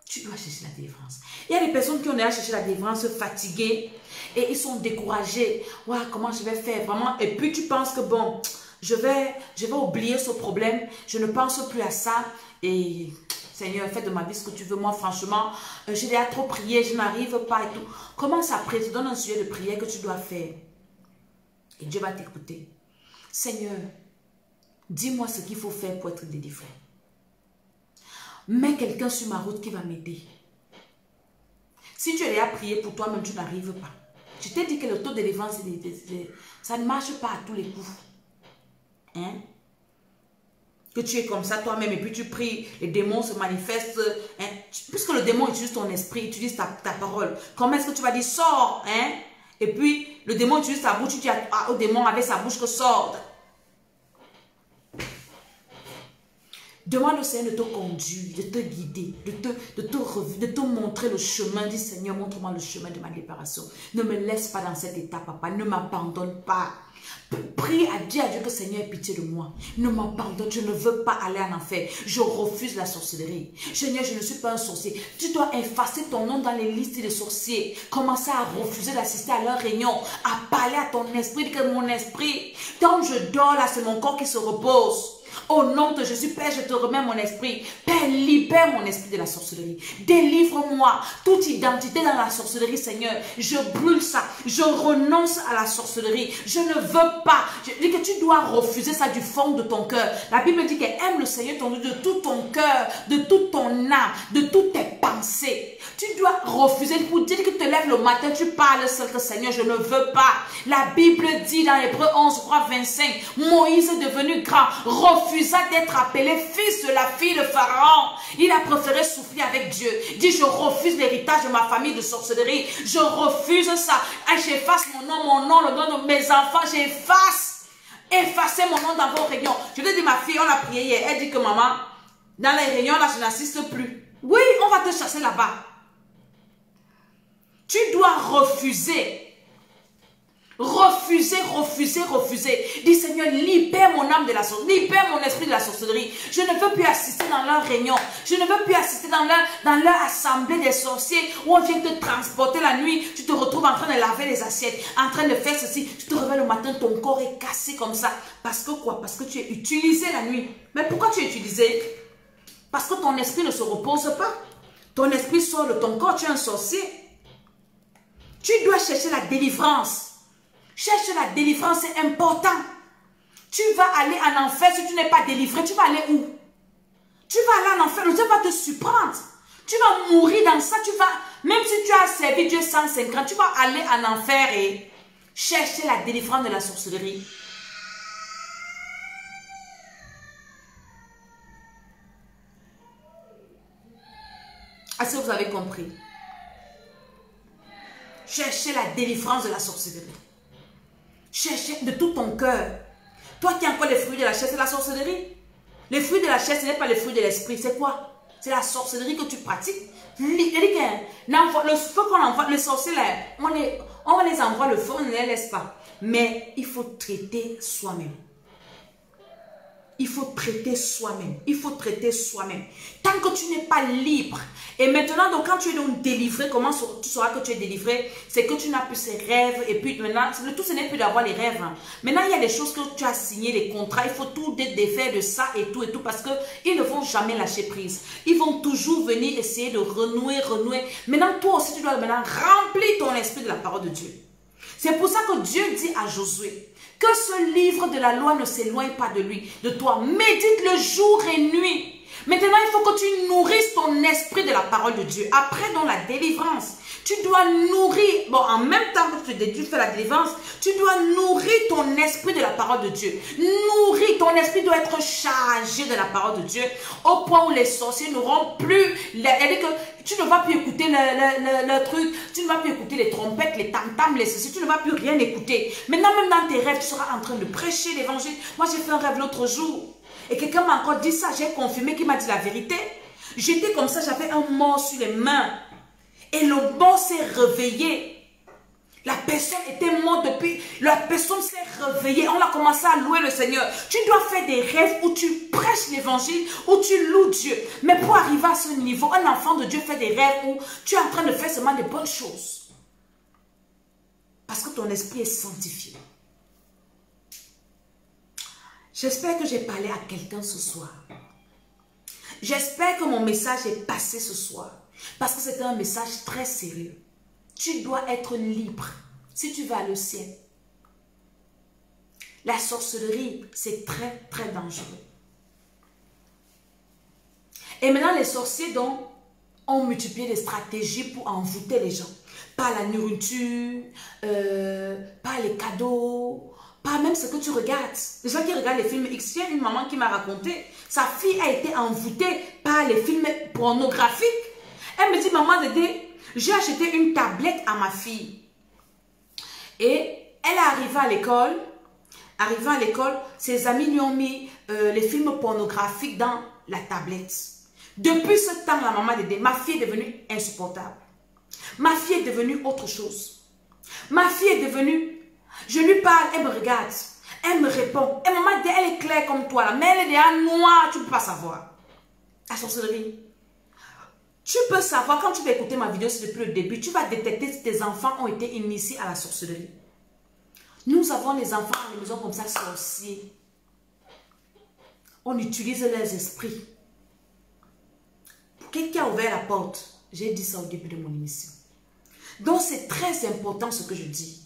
Tu dois chercher la délivrance. Il y a des personnes qui ont déjà cherché la délivrance fatiguées et ils sont découragés. Ouais, comment je vais faire vraiment? Et puis tu penses que bon, je vais oublier ce problème. Je ne pense plus à ça. Et Seigneur, fais de ma vie ce que tu veux. Moi, franchement, j'ai déjà trop prié, je n'arrive pas et tout. Commence à prier, te donne un sujet de prière que tu dois faire. Et Dieu va t'écouter. Seigneur, dis-moi ce qu'il faut faire pour être délivré. Mets quelqu'un sur ma route qui va m'aider. Si tu as déjà prié pour toi-même, tu n'arrives pas. Je t'ai dit que le taux de délivrance, ça ne marche pas à tous les coups. Hein? Que tu es comme ça toi-même et puis tu pries, les démons se manifestent. Hein? Puisque le démon utilise ton esprit, utilise ta parole. Comment est-ce que tu vas dire sors? Hein? Et puis le démon utilise ta bouche, tu dis au démon avec sa bouche que sort. Demande au Seigneur de te conduire, de te guider, de te montrer le chemin. Dis Seigneur, montre-moi le chemin de ma libération. Ne me laisse pas dans cet état, papa. Ne m'abandonne pas. Prie à Dieu que Seigneur ait pitié de moi. Ne m'abandonne, je ne veux pas aller en enfer. Je refuse la sorcellerie. Seigneur, je ne suis pas un sorcier. Tu dois effacer ton nom dans les listes des sorciers. Commencer à refuser d'assister à leur réunion, à parler à ton esprit, dire que mon esprit, tant je dors là, c'est mon corps qui se repose. Au nom de Jésus, Père, je te remets mon esprit. Père, libère mon esprit de la sorcellerie. Délivre-moi toute identité dans la sorcellerie, Seigneur. Je brûle ça. Je renonce à la sorcellerie. Je ne veux pas. Je dis que tu dois refuser ça du fond de ton cœur. La Bible dit qu'elle aime le Seigneur ton Dieu de tout ton cœur, de toute ton âme, de toutes tes pensées. Tu dois refuser. Pour dire que tu te lèves le matin, tu parles seul que Seigneur, je ne veux pas. La Bible dit dans Hébreux 11, 25, Moïse est devenu grand, refusa d'être appelé fils de la fille de Pharaon. Il a préféré souffrir avec Dieu. Il dit, je refuse l'héritage de ma famille de sorcellerie. Je refuse ça. J'efface mon nom, le nom de mes enfants, j'efface. Effacez mon nom dans vos réunions. Je te dis, ma fille, on a prié hier. Elle dit que maman, dans les réunions, là, je n'assiste plus. Oui, on va te chasser là-bas. Tu dois refuser. Refuser. Dis Seigneur, libère mon âme de la sorcellerie, libère mon esprit de la sorcellerie. Je ne veux plus assister dans leurs réunions. Je ne veux plus assister dans leur assemblée des sorciers où on vient te transporter la nuit. Tu te retrouves en train de laver les assiettes, en train de faire ceci. Tu te réveilles le matin, ton corps est cassé comme ça. Parce que quoi? Parce que tu es utilisé la nuit. Mais pourquoi tu es utilisé? Parce que ton esprit ne se repose pas. Ton esprit sort de ton corps, tu es un sorcier. Tu dois chercher la délivrance. Cherche la délivrance, c'est important. Tu vas aller en enfer si tu n'es pas délivré. Tu vas aller où? Tu vas aller en enfer, Dieu va te surprendre. Tu vas mourir dans ça. Même si tu as servi Dieu 150, tu vas aller en enfer et chercher la délivrance de la sorcellerie. Est-ce que vous avez compris? Cherchez la délivrance de la sorcellerie. Cherchez de tout ton cœur. Toi qui as encore les fruits de la chair, c'est la sorcellerie. Les fruits de la chair, ce n'est pas les fruits de l'esprit. C'est quoi? C'est la sorcellerie que tu pratiques. Le feu qu'on envoie, les sorciers, là, on les envoie le feu, on ne les laisse pas. Mais il faut traiter soi-même. Il faut traiter soi-même. Il faut traiter soi-même. Tant que tu n'es pas libre. Et maintenant, donc, quand tu es donc délivré, comment tu sauras que tu es délivré? C'est que tu n'as plus ces rêves. Et puis maintenant, le tout, ce n'est plus d'avoir les rêves. Maintenant, il y a des choses que tu as signé, les contrats. Il faut tout défaire de ça et tout. Parce qu'ils ne vont jamais lâcher prise. Ils vont toujours venir essayer de renouer. Maintenant, toi aussi, tu dois maintenant remplir ton esprit de la parole de Dieu. C'est pour ça que Dieu dit à Josué que ce livre de la loi ne s'éloigne pas de lui, de toi. Médite le jour et nuit. Maintenant, il faut que tu nourrisses ton esprit de la parole de Dieu. Après, dans la délivrance, tu dois nourrir, bon, en même temps que tu fais la délivrance, tu dois nourrir ton esprit de la parole de Dieu. Nourrir, ton esprit doit être chargé de la parole de Dieu, au point où les sorciers n'auront plus, c'est-à-dire que tu ne vas plus écouter le truc, tu ne vas plus écouter les trompettes, les tam-tams, les ceci, tu ne vas plus rien écouter. Maintenant, même dans tes rêves, tu seras en train de prêcher l'évangile. Moi, j'ai fait un rêve l'autre jour, et quelqu'un m'a encore dit ça, j'ai confirmé qu'il m'a dit la vérité. J'étais comme ça, j'avais un mort sur les mains. Et le mort s'est réveillé. La personne était morte depuis. La personne s'est réveillée. On a commencé à louer le Seigneur. Tu dois faire des rêves où tu prêches l'évangile, où tu loues Dieu. Mais pour arriver à ce niveau, un enfant de Dieu fait des rêves où tu es en train de faire seulement des bonnes choses. Parce que ton esprit est sanctifié. J'espère que j'ai parlé à quelqu'un ce soir. J'espère que mon message est passé ce soir. Parce que c'est un message très sérieux. Tu dois être libre si tu vas au ciel. La sorcellerie, c'est très, très dangereux. Et maintenant, les sorciers donc, ont multiplié des stratégies pour envoûter les gens. Par la nourriture, par les cadeaux, par même ce que tu regardes. Les gens qui regardent les films X, il y a une maman qui m'a raconté, sa fille a été envoûtée par les films pornographiques. Elle me dit, maman, j'ai acheté une tablette à ma fille. Et elle est arrivée à l'école. Arrivée à l'école, ses amis lui ont mis les films pornographiques dans la tablette. Depuis ce temps, la maman d'aider, ma fille est devenue insupportable. Ma fille est devenue autre chose. Ma fille est devenue, je lui parle, elle me regarde, elle me répond. Et maman, elle est claire comme toi, là, mais elle est déjà noire, tu ne peux pas savoir. La sorcellerie. Tu peux savoir, quand tu vas écouter ma vidéo depuis le début, tu vas détecter si tes enfants ont été initiés à la sorcellerie. Nous avons les enfants à la maison comme ça, sorciers. On utilise leurs esprits. Pour quelqu'un qui a ouvert la porte, j'ai dit ça au début de mon émission. Donc c'est très important ce que je dis.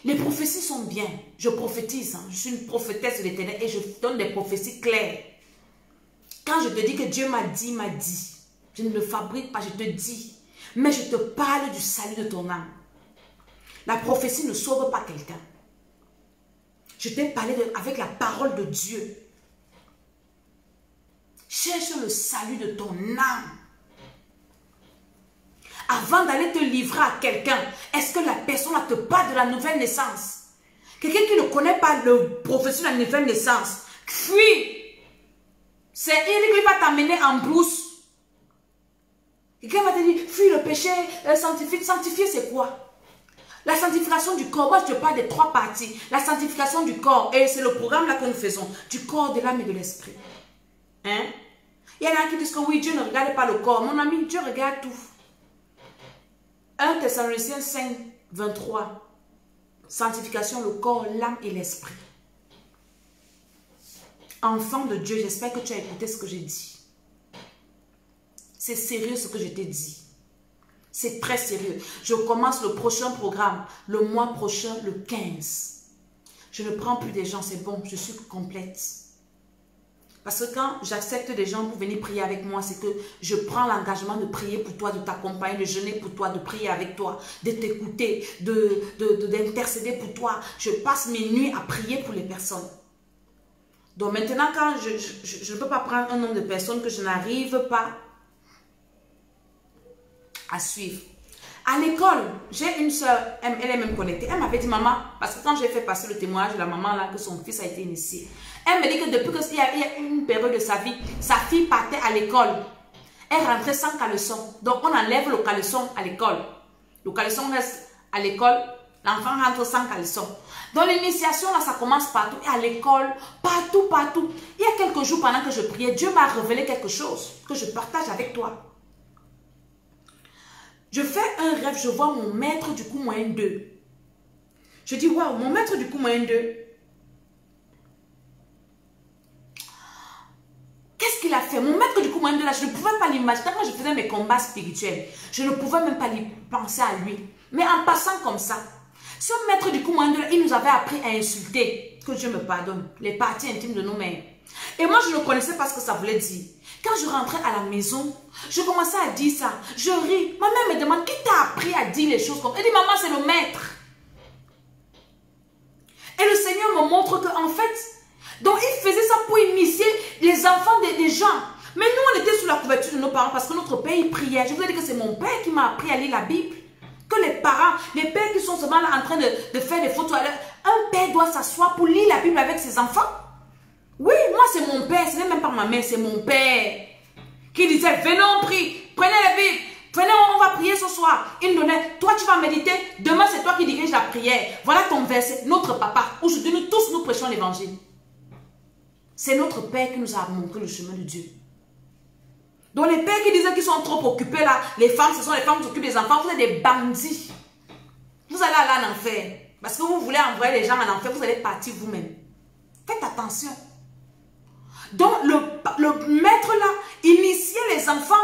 Les prophéties sont bien. Je prophétise. Je suis une prophétesse de l'Éternel et je donne des prophéties claires. Quand je te dis que Dieu m'a dit, m'a dit. Je ne le fabrique pas, je te dis. Mais je te parle du salut de ton âme. La prophétie ne sauve pas quelqu'un. Je t'ai parlé avec la parole de Dieu. Cherche le salut de ton âme. Avant d'aller te livrer à quelqu'un, est-ce que la personne te parle de la nouvelle naissance? Quelqu'un qui ne connaît pas le prophétie de la nouvelle naissance, fuis. C'est il qui va t'amener en brousse. Quelqu'un va te dire, fuis le péché, sanctifier. Sanctifier, c'est quoi? La sanctification du corps. Moi, je te parle des 3 parties. La sanctification du corps, et c'est le programme là que nous faisons, du corps, de l'âme et de l'esprit. Hein? Il y en a qui disent que oui, Dieu ne regarde pas le corps. Mon ami, Dieu regarde tout. 1 Thessaloniciens 5, 23. Sanctification, le corps, l'âme et l'esprit. Enfant de Dieu, j'espère que tu as écouté ce que j'ai dit. C'est sérieux ce que je t'ai dit. C'est très sérieux. Je commence le prochain programme, le mois prochain, le 15. Je ne prends plus des gens, c'est bon, je suis complète. Parce que quand j'accepte des gens pour venir prier avec moi, c'est que je prends l'engagement de prier pour toi, de t'accompagner, de jeûner pour toi, de prier avec toi, de t'écouter, d'intercéder pour toi. Je passe mes nuits à prier pour les personnes. Donc maintenant, quand je ne peux pas prendre un nombre de personnes que je n'arrive pas à suivre. À l'école, j'ai une soeur, elle est même connectée. Elle m'avait dit, maman, parce que quand j'ai fait passer le témoignage de la maman là, que son fils a été initié, elle me dit que depuis qu'il y a une période de sa vie, sa fille partait à l'école. Elle rentrait sans caleçon. Donc on enlève le caleçon à l'école. Le caleçon reste à l'école, l'enfant rentre sans caleçon. Dans l'initiation, là, ça commence partout. Et à l'école, partout, partout. Il y a quelques jours pendant que je priais, Dieu m'a révélé quelque chose que je partage avec toi. Je fais un rêve, je vois mon maître du coup moyen 2. Je dis, waouh, mon maître du coup moyen 2. Qu'est-ce qu'il a fait? Mon maître du coup moyen 2 là, je ne pouvais pas l'imaginer. Quand je faisais mes combats spirituels, je ne pouvais même pas penser à lui. Mais en passant comme ça, ce maître du coup moyen 2 là, il nous avait appris à insulter. Que Dieu me pardonne. Les parties intimes de nos mères. Et moi, je ne connaissais pas ce que ça voulait dire. Quand je rentrais à la maison, je commençais à dire ça. Je ris. Ma mère me demande, qui t'a appris à dire les choses comme ça? Elle dit, maman, c'est le maître. Et le Seigneur me montre qu'en fait, donc il faisait ça pour initier les enfants des gens. Mais nous, on était sous la couverture de nos parents parce que notre père, il priait. Je vous ai dit que c'est mon père qui m'a appris à lire la Bible. Que les parents, les pères qui sont seulement là en train de faire des photos, un père doit s'asseoir pour lire la Bible avec ses enfants. Oui, moi c'est mon père, ce n'est même pas ma mère, c'est mon père qui disait, venez on prie, prenez la Bible, venez on va prier ce soir. Il me donnait, toi tu vas méditer, demain c'est toi qui dirige la prière. Voilà ton verset, notre papa. Aujourd'hui nous tous nous prêchons l'évangile. C'est notre père qui nous a montré le chemin de Dieu. Donc les pères qui disaient qu'ils sont trop occupés là, les femmes, ce sont les femmes qui s'occupent des enfants, vous êtes des bandits. Vous allez aller en enfer. Parce que vous voulez envoyer les gens en enfer, vous allez partir vous-même. Faites attention. Donc le maître là initiait les enfants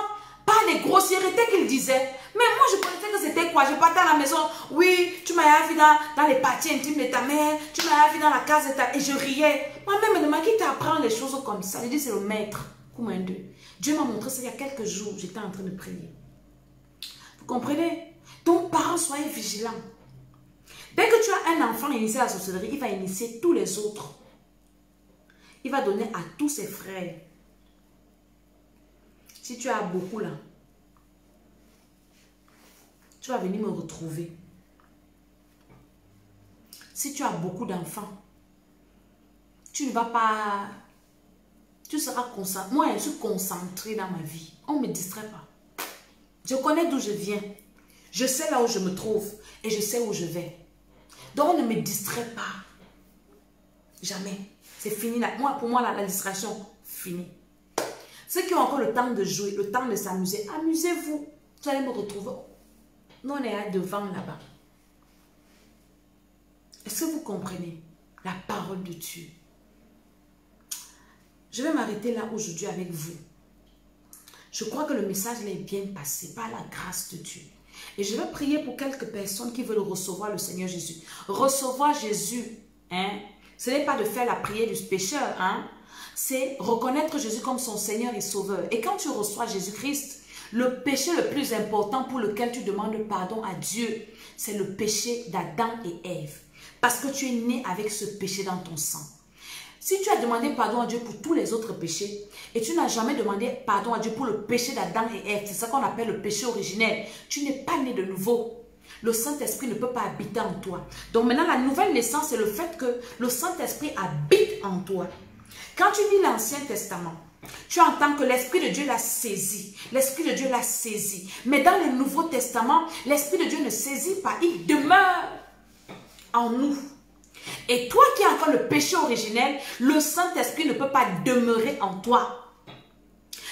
par les grossièretés qu'il disait. Mais moi je connaissais que c'était quoi? Je partais à la maison, oui, tu m'as vu dans les parties intimes de ta mère, tu m'as vu dans la case de ta... Et je riais. Ma mère me demandait qui t'apprend les choses comme ça. Je dis c'est le maître. Dieu m'a montré ça il y a quelques jours, j'étais en train de prier. Vous comprenez? Donc parents, soyez vigilants. Dès que tu as un enfant initié à la sorcellerie, il va initier tous les autres. Il va donner à tous ses frères. Si tu as beaucoup là, tu vas venir me retrouver. Si tu as beaucoup d'enfants, tu ne vas pas Tu seras concentré. Moi, je suis concentrée dans ma vie. On ne me distrait pas. Je connais d'où je viens. Je sais là où je me trouve. Et je sais où je vais. Donc, on ne me distrait pas. Jamais. C'est fini. Pour moi, la distraction, fini. Ceux qui ont encore le temps de jouer, le temps de s'amuser, amusez-vous. Vous allez me retrouver. Nous, on est devant là-bas. Est-ce que vous comprenez la parole de Dieu? Je vais m'arrêter là aujourd'hui avec vous. Je crois que le message est bien passé par la grâce de Dieu. Et je vais prier pour quelques personnes qui veulent recevoir le Seigneur Jésus. Recevoir Jésus, hein, ce n'est pas de faire la prière du pécheur, hein. C'est reconnaître Jésus comme son Seigneur et Sauveur. Et quand tu reçois Jésus-Christ, le péché le plus important pour lequel tu demandes pardon à Dieu, c'est le péché d'Adam et Ève. Parce que tu es né avec ce péché dans ton sang. Si tu as demandé pardon à Dieu pour tous les autres péchés et tu n'as jamais demandé pardon à Dieu pour le péché d'Adam et Ève, c'est ça qu'on appelle le péché originel, tu n'es pas né de nouveau. Le Saint-Esprit ne peut pas habiter en toi. Donc maintenant, la nouvelle naissance, c'est le fait que le Saint-Esprit habite en toi. Quand tu lis l'Ancien Testament, tu entends que l'Esprit de Dieu l'a saisi. L'Esprit de Dieu l'a saisi. Mais dans le Nouveau Testament, l'Esprit de Dieu ne saisit pas. Il demeure en nous. Et toi qui as encore le péché originel, le Saint-Esprit ne peut pas demeurer en toi.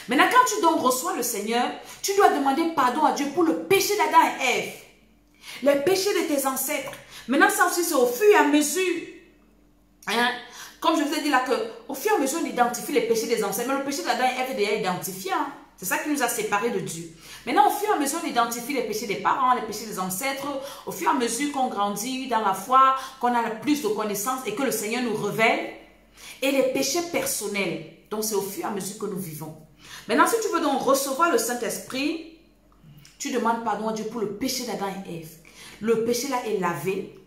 Maintenant, quand tu donc reçois le Seigneur, tu dois demander pardon à Dieu pour le péché d'Adam et Ève. Les péchés de tes ancêtres. Maintenant, ça aussi, c'est au fur et à mesure. Hein? Comme je vous ai dit là, au fur et à mesure, on identifie les péchés des ancêtres. Mais le péché d'Adam et Ève est déjà identifié. Hein? C'est ça qui nous a séparés de Dieu. Maintenant, au fur et à mesure, on identifie les péchés des parents, les péchés des ancêtres. Au fur et à mesure qu'on grandit dans la foi, qu'on a plus de connaissances et que le Seigneur nous révèle. Et les péchés personnels. Donc, c'est au fur et à mesure que nous vivons. Maintenant, si tu veux donc recevoir le Saint-Esprit, tu demandes pardon à Dieu pour le péché d'Adam et Ève. Le péché là est lavé.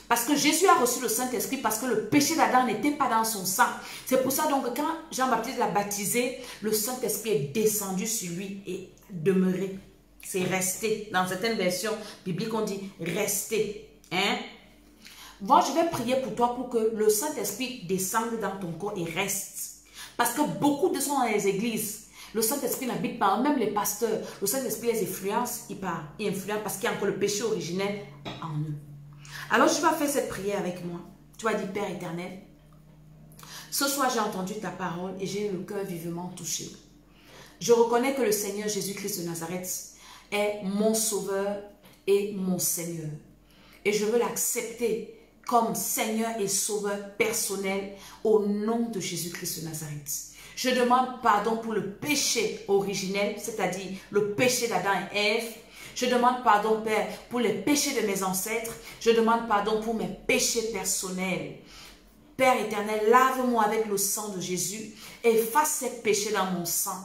Parce que Jésus a reçu le Saint-Esprit parce que le péché d'Adam n'était pas dans son sang. C'est pour ça donc quand Jean-Baptiste l'a baptisé, le Saint-Esprit est descendu sur lui et demeuré. C'est resté. Dans certaines versions bibliques, on dit rester. Hein? Moi, je vais prier pour toi pour que le Saint-Esprit descende dans ton corps et reste. Parce que beaucoup de sont dans les églises. Le Saint-Esprit n'habite pas, même les pasteurs. Le Saint-Esprit les influence, il influence parce qu'il y a encore le péché originel en eux. Alors, je vais faire cette prière avec moi. Tu vas dire, Père éternel, ce soir, j'ai entendu ta parole et j'ai le cœur vivement touché. Je reconnais que le Seigneur Jésus-Christ de Nazareth est mon Sauveur et mon Seigneur. Et je veux l'accepter comme Seigneur et Sauveur personnel au nom de Jésus-Christ de Nazareth. Je demande pardon pour le péché originel, c'est-à-dire le péché d'Adam et Ève. Je demande pardon, Père, pour les péchés de mes ancêtres. Je demande pardon pour mes péchés personnels. Père éternel, lave-moi avec le sang de Jésus. Efface ces péchés dans mon sang.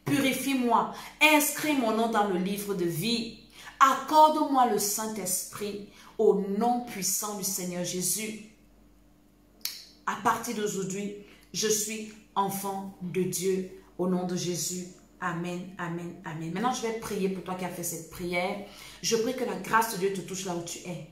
Purifie-moi. Inscris mon nom dans le livre de vie. Accorde-moi le Saint-Esprit au nom puissant du Seigneur Jésus. À partir d'aujourd'hui, je suis enfant de Dieu au nom de Jésus. Amen, amen, amen. Maintenant, je vais prier pour toi qui as fait cette prière. Je prie que la grâce de Dieu te touche là où tu es.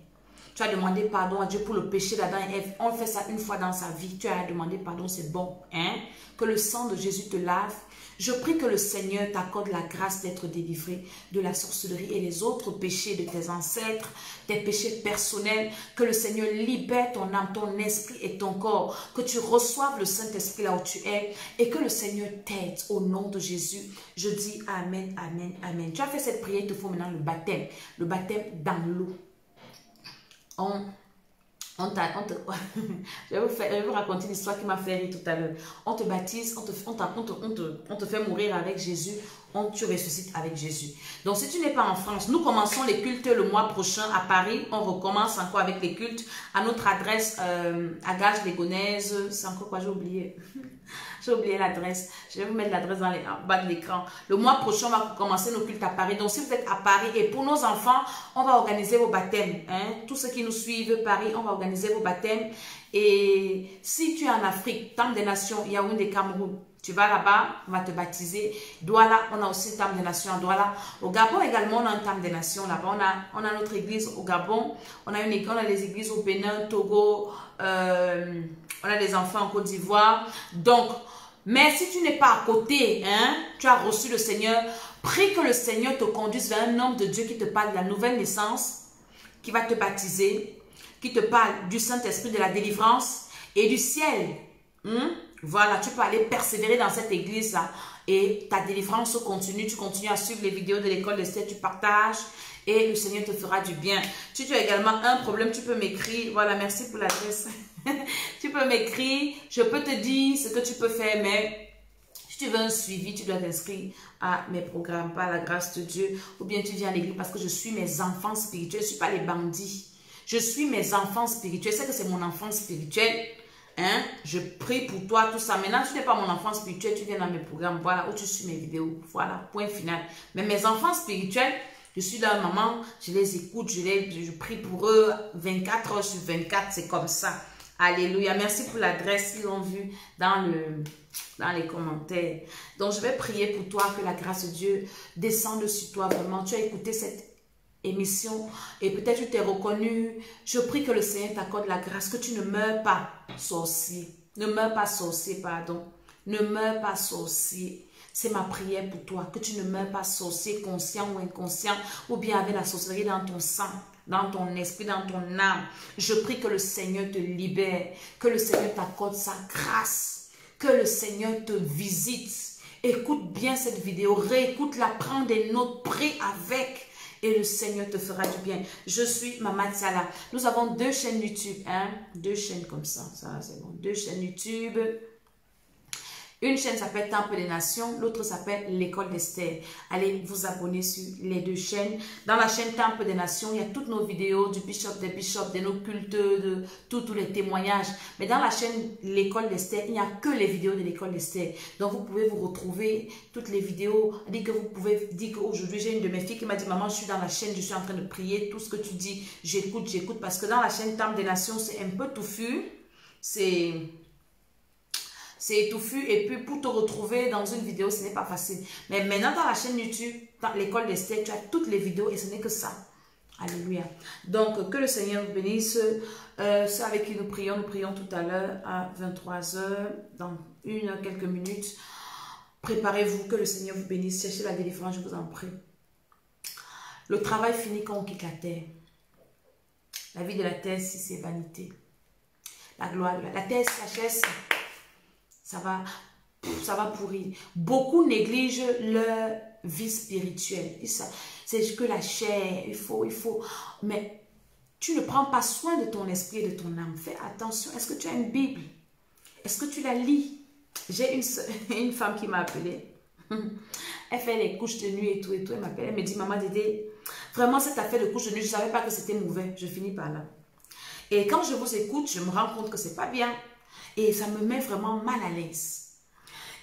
Tu as demandé pardon à Dieu pour le péché d'Adam et Ève. On fait ça une fois dans sa vie. Tu as demandé pardon, c'est bon. Hein? Que le sang de Jésus te lave. Je prie que le Seigneur t'accorde la grâce d'être délivré de la sorcellerie et les autres péchés de tes ancêtres, tes péchés personnels. Que le Seigneur libère ton âme, ton esprit et ton corps. Que tu reçoives le Saint-Esprit là où tu es et que le Seigneur t'aide au nom de Jésus. Je dis Amen, Amen, Amen. Tu as fait cette prière, il te faut maintenant le baptême. Le baptême dans l'eau. Je vais vous raconter l'histoire qui m'a fait rire tout à l'heure. On te baptise, on te fait mourir avec Jésus, tu ressuscites avec Jésus. Donc si tu n'es pas en France, nous commençons les cultes le mois prochain à Paris. On recommence encore avec les cultes à notre adresse à Gage-les-Gonaises. C'est encore quoi, j'ai oublié. J'ai oublié l'adresse. Je vais vous mettre l'adresse en bas de l'écran. Le mois prochain, on va commencer nos cultes à Paris. Donc, si vous êtes à Paris et pour nos enfants, on va organiser vos baptêmes. Hein? Tous ceux qui nous suivent, Paris, on va organiser vos baptêmes. Et si tu es en Afrique, Temple des Nations, Yaoundé, Cameroun, tu vas là-bas, on va te baptiser. Douala, on a aussi Temple des Nations à Douala. Au Gabon également, on a un Temple des Nations là-bas. On a notre église au Gabon. On a des églises au Bénin, Togo. On a des enfants en Côte d'Ivoire. Donc, Mais si tu n'es pas à côté, hein, tu as reçu le Seigneur, prie que le Seigneur te conduise vers un homme de Dieu qui te parle de la nouvelle naissance, qui va te baptiser, qui te parle du Saint-Esprit, de la délivrance et du ciel. Voilà, tu peux aller persévérer dans cette église-là et ta délivrance continue. Tu continues à suivre les vidéos de l'école d'Esther, tu partages et le Seigneur te fera du bien. Si tu as également un problème, tu peux m'écrire. Voilà, merci pour l'adresse. Tu peux m'écrire, je peux te dire ce que tu peux faire, mais si tu veux un suivi, tu dois t'inscrire à mes programmes, par la grâce de Dieu, ou bien tu viens à l'église parce que je suis mes enfants spirituels, je ne suis pas les bandits. Je suis mes enfants spirituels, c'est que c'est mon enfant spirituel. Hein? Je prie pour toi, tout ça. Maintenant, tu n'es pas mon enfant spirituel, tu viens dans mes programmes, voilà, où tu suis mes vidéos. Voilà, point final. Mais mes enfants spirituels, je suis leur maman, je les écoute, je prie pour eux 24 heures sur 24, c'est comme ça. Alléluia. Merci pour l'adresse, ils l'ont vu dans les commentaires. Donc, je vais prier pour toi, que la grâce de Dieu descende sur toi vraiment. Tu as écouté cette émission et peut-être tu t'es reconnu. Je prie que le Seigneur t'accorde la grâce, que tu ne meurs pas sorcier. Ne meurs pas sorcier, pardon. Ne meurs pas sorcier. C'est ma prière pour toi, que tu ne meurs pas sorcier, conscient ou inconscient, ou bien avec la sorcellerie dans ton sang, dans ton esprit, dans ton âme. Je prie que le Seigneur te libère, que le Seigneur t'accorde sa grâce, que le Seigneur te visite. Écoute bien cette vidéo, réécoute-la, prends des notes, prie avec. Et le Seigneur te fera du bien. Je suis Mama Tsala. Nous avons 2 chaînes YouTube. Hein? 2 chaînes comme ça. Ça, c'est bon. 2 chaînes YouTube. Une chaîne s'appelle Temple des Nations. L'autre s'appelle l'École d'Esther. Allez vous abonner sur les 2 chaînes. Dans la chaîne Temple des Nations, il y a toutes nos vidéos du bishop, des bishops, de nos cultes, de tous les témoignages. Mais dans la chaîne l'École d'Esther, il n'y a que les vidéos de l'École d'Esther. Donc vous pouvez vous retrouver toutes les vidéos. Dit que vous pouvez dire qu'aujourd'hui j'ai une de mes filles qui m'a dit: maman, je suis dans la chaîne, je suis en train de prier. Tout ce que tu dis, j'écoute, j'écoute. Parce que dans la chaîne Temple des Nations, c'est un peu touffu. C'est étouffu et puis pour te retrouver dans une vidéo, ce n'est pas facile. Mais maintenant, dans la chaîne YouTube, dans l'école d'Esther, tu as toutes les vidéos et ce n'est que ça. Alléluia. Donc, que le Seigneur vous bénisse. Ceux avec qui nous prions tout à l'heure à 23 h, dans quelques minutes. Préparez-vous, que le Seigneur vous bénisse. Cherchez la délivrance, je vous en prie. Le travail finit quand on quitte la terre. La vie de la terre, si c'est vanité. La gloire de la terre, sagesse. Ça va pourrir. Beaucoup négligent leur vie spirituelle. C'est que la chair, il faut. Mais tu ne prends pas soin de ton esprit et de ton âme. Fais attention. Est-ce que tu as une Bible? Est-ce que tu la lis? J'ai une femme qui m'a appelée. Elle fait les couches de nuit et tout. Elle m'appelle. Elle me dit: maman Dédé, vraiment cette affaire de couches de nuit, je ne savais pas que c'était mauvais. Je finis par là. Et quand je vous écoute, je me rends compte que c'est pas bien. Et ça me met vraiment mal à l'aise.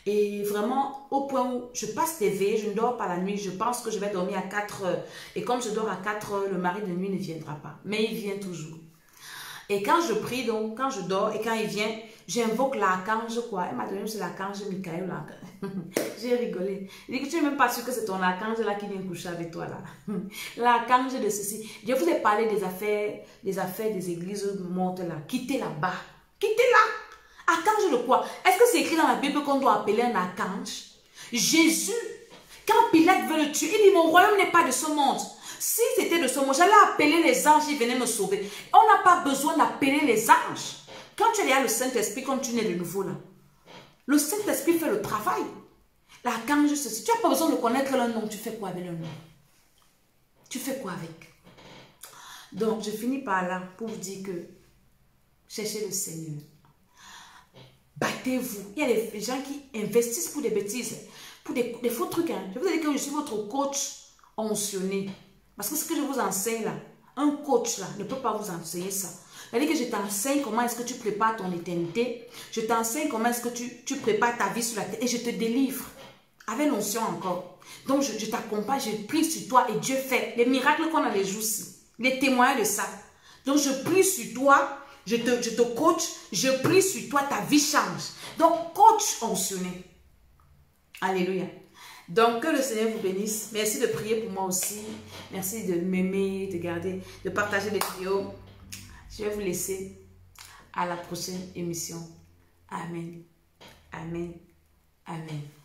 Et vraiment, au point où je passe TV, je ne dors pas la nuit, je pense que je vais dormir à 4 heures. Et comme je dors à 4 heures, le mari de nuit ne viendra pas. Mais il vient toujours. Et quand je prie, donc, quand je dors et quand il vient, j'invoque l'archange, quoi. Elle m'a donné c'est l'archange Michael. J'ai rigolé. Il dit que tu n'es même pas sûr que c'est ton archange là qui vient coucher avec toi là. L'archange de ceci. Je vous ai parlé des affaires des églises mortes là. Quittez là-bas. Quittez-la. Archange de quoi? Est-ce que c'est écrit dans la Bible qu'on doit appeler un archange? Jésus, quand Pilate veut le tuer, il dit: mon royaume n'est pas de ce monde. Si c'était de ce monde, j'allais appeler les anges, ils venaient me sauver. On n'a pas besoin d'appeler les anges. Quand tu es là, le Saint-Esprit, quand tu nais de nouveau là, le Saint-Esprit fait le travail. L'archange, ceci. Tu n'as pas besoin de connaître le nom. Tu fais quoi avec le nom? Tu fais quoi avec? Donc, je finis par là pour vous dire que cherchez le Seigneur. Battez-vous. Il y a des gens qui investissent pour des bêtises, pour des faux trucs. Hein. Je vous ai dit que je suis votre coach oncionné. Parce que ce que je vous enseigne là, un coach là ne peut pas vous enseigner ça. C'est-à-dire que je t'enseigne comment est-ce que tu prépares ton éternité. Je t'enseigne comment est-ce que tu prépares ta vie sur la terre. Et je te délivre. Avec l'onction encore. Donc je t'accompagne, je prie sur toi et Dieu fait. Les miracles qu'on a les jours-ci. Les témoins de ça. Donc je prie sur toi. Je te coach, je prie sur toi, ta vie change. Donc, coach oncionné. Alléluia. Donc, que le Seigneur vous bénisse. Merci de prier pour moi aussi. Merci de m'aimer, de garder, de partager les vidéos. Je vais vous laisser à la prochaine émission. Amen. Amen. Amen.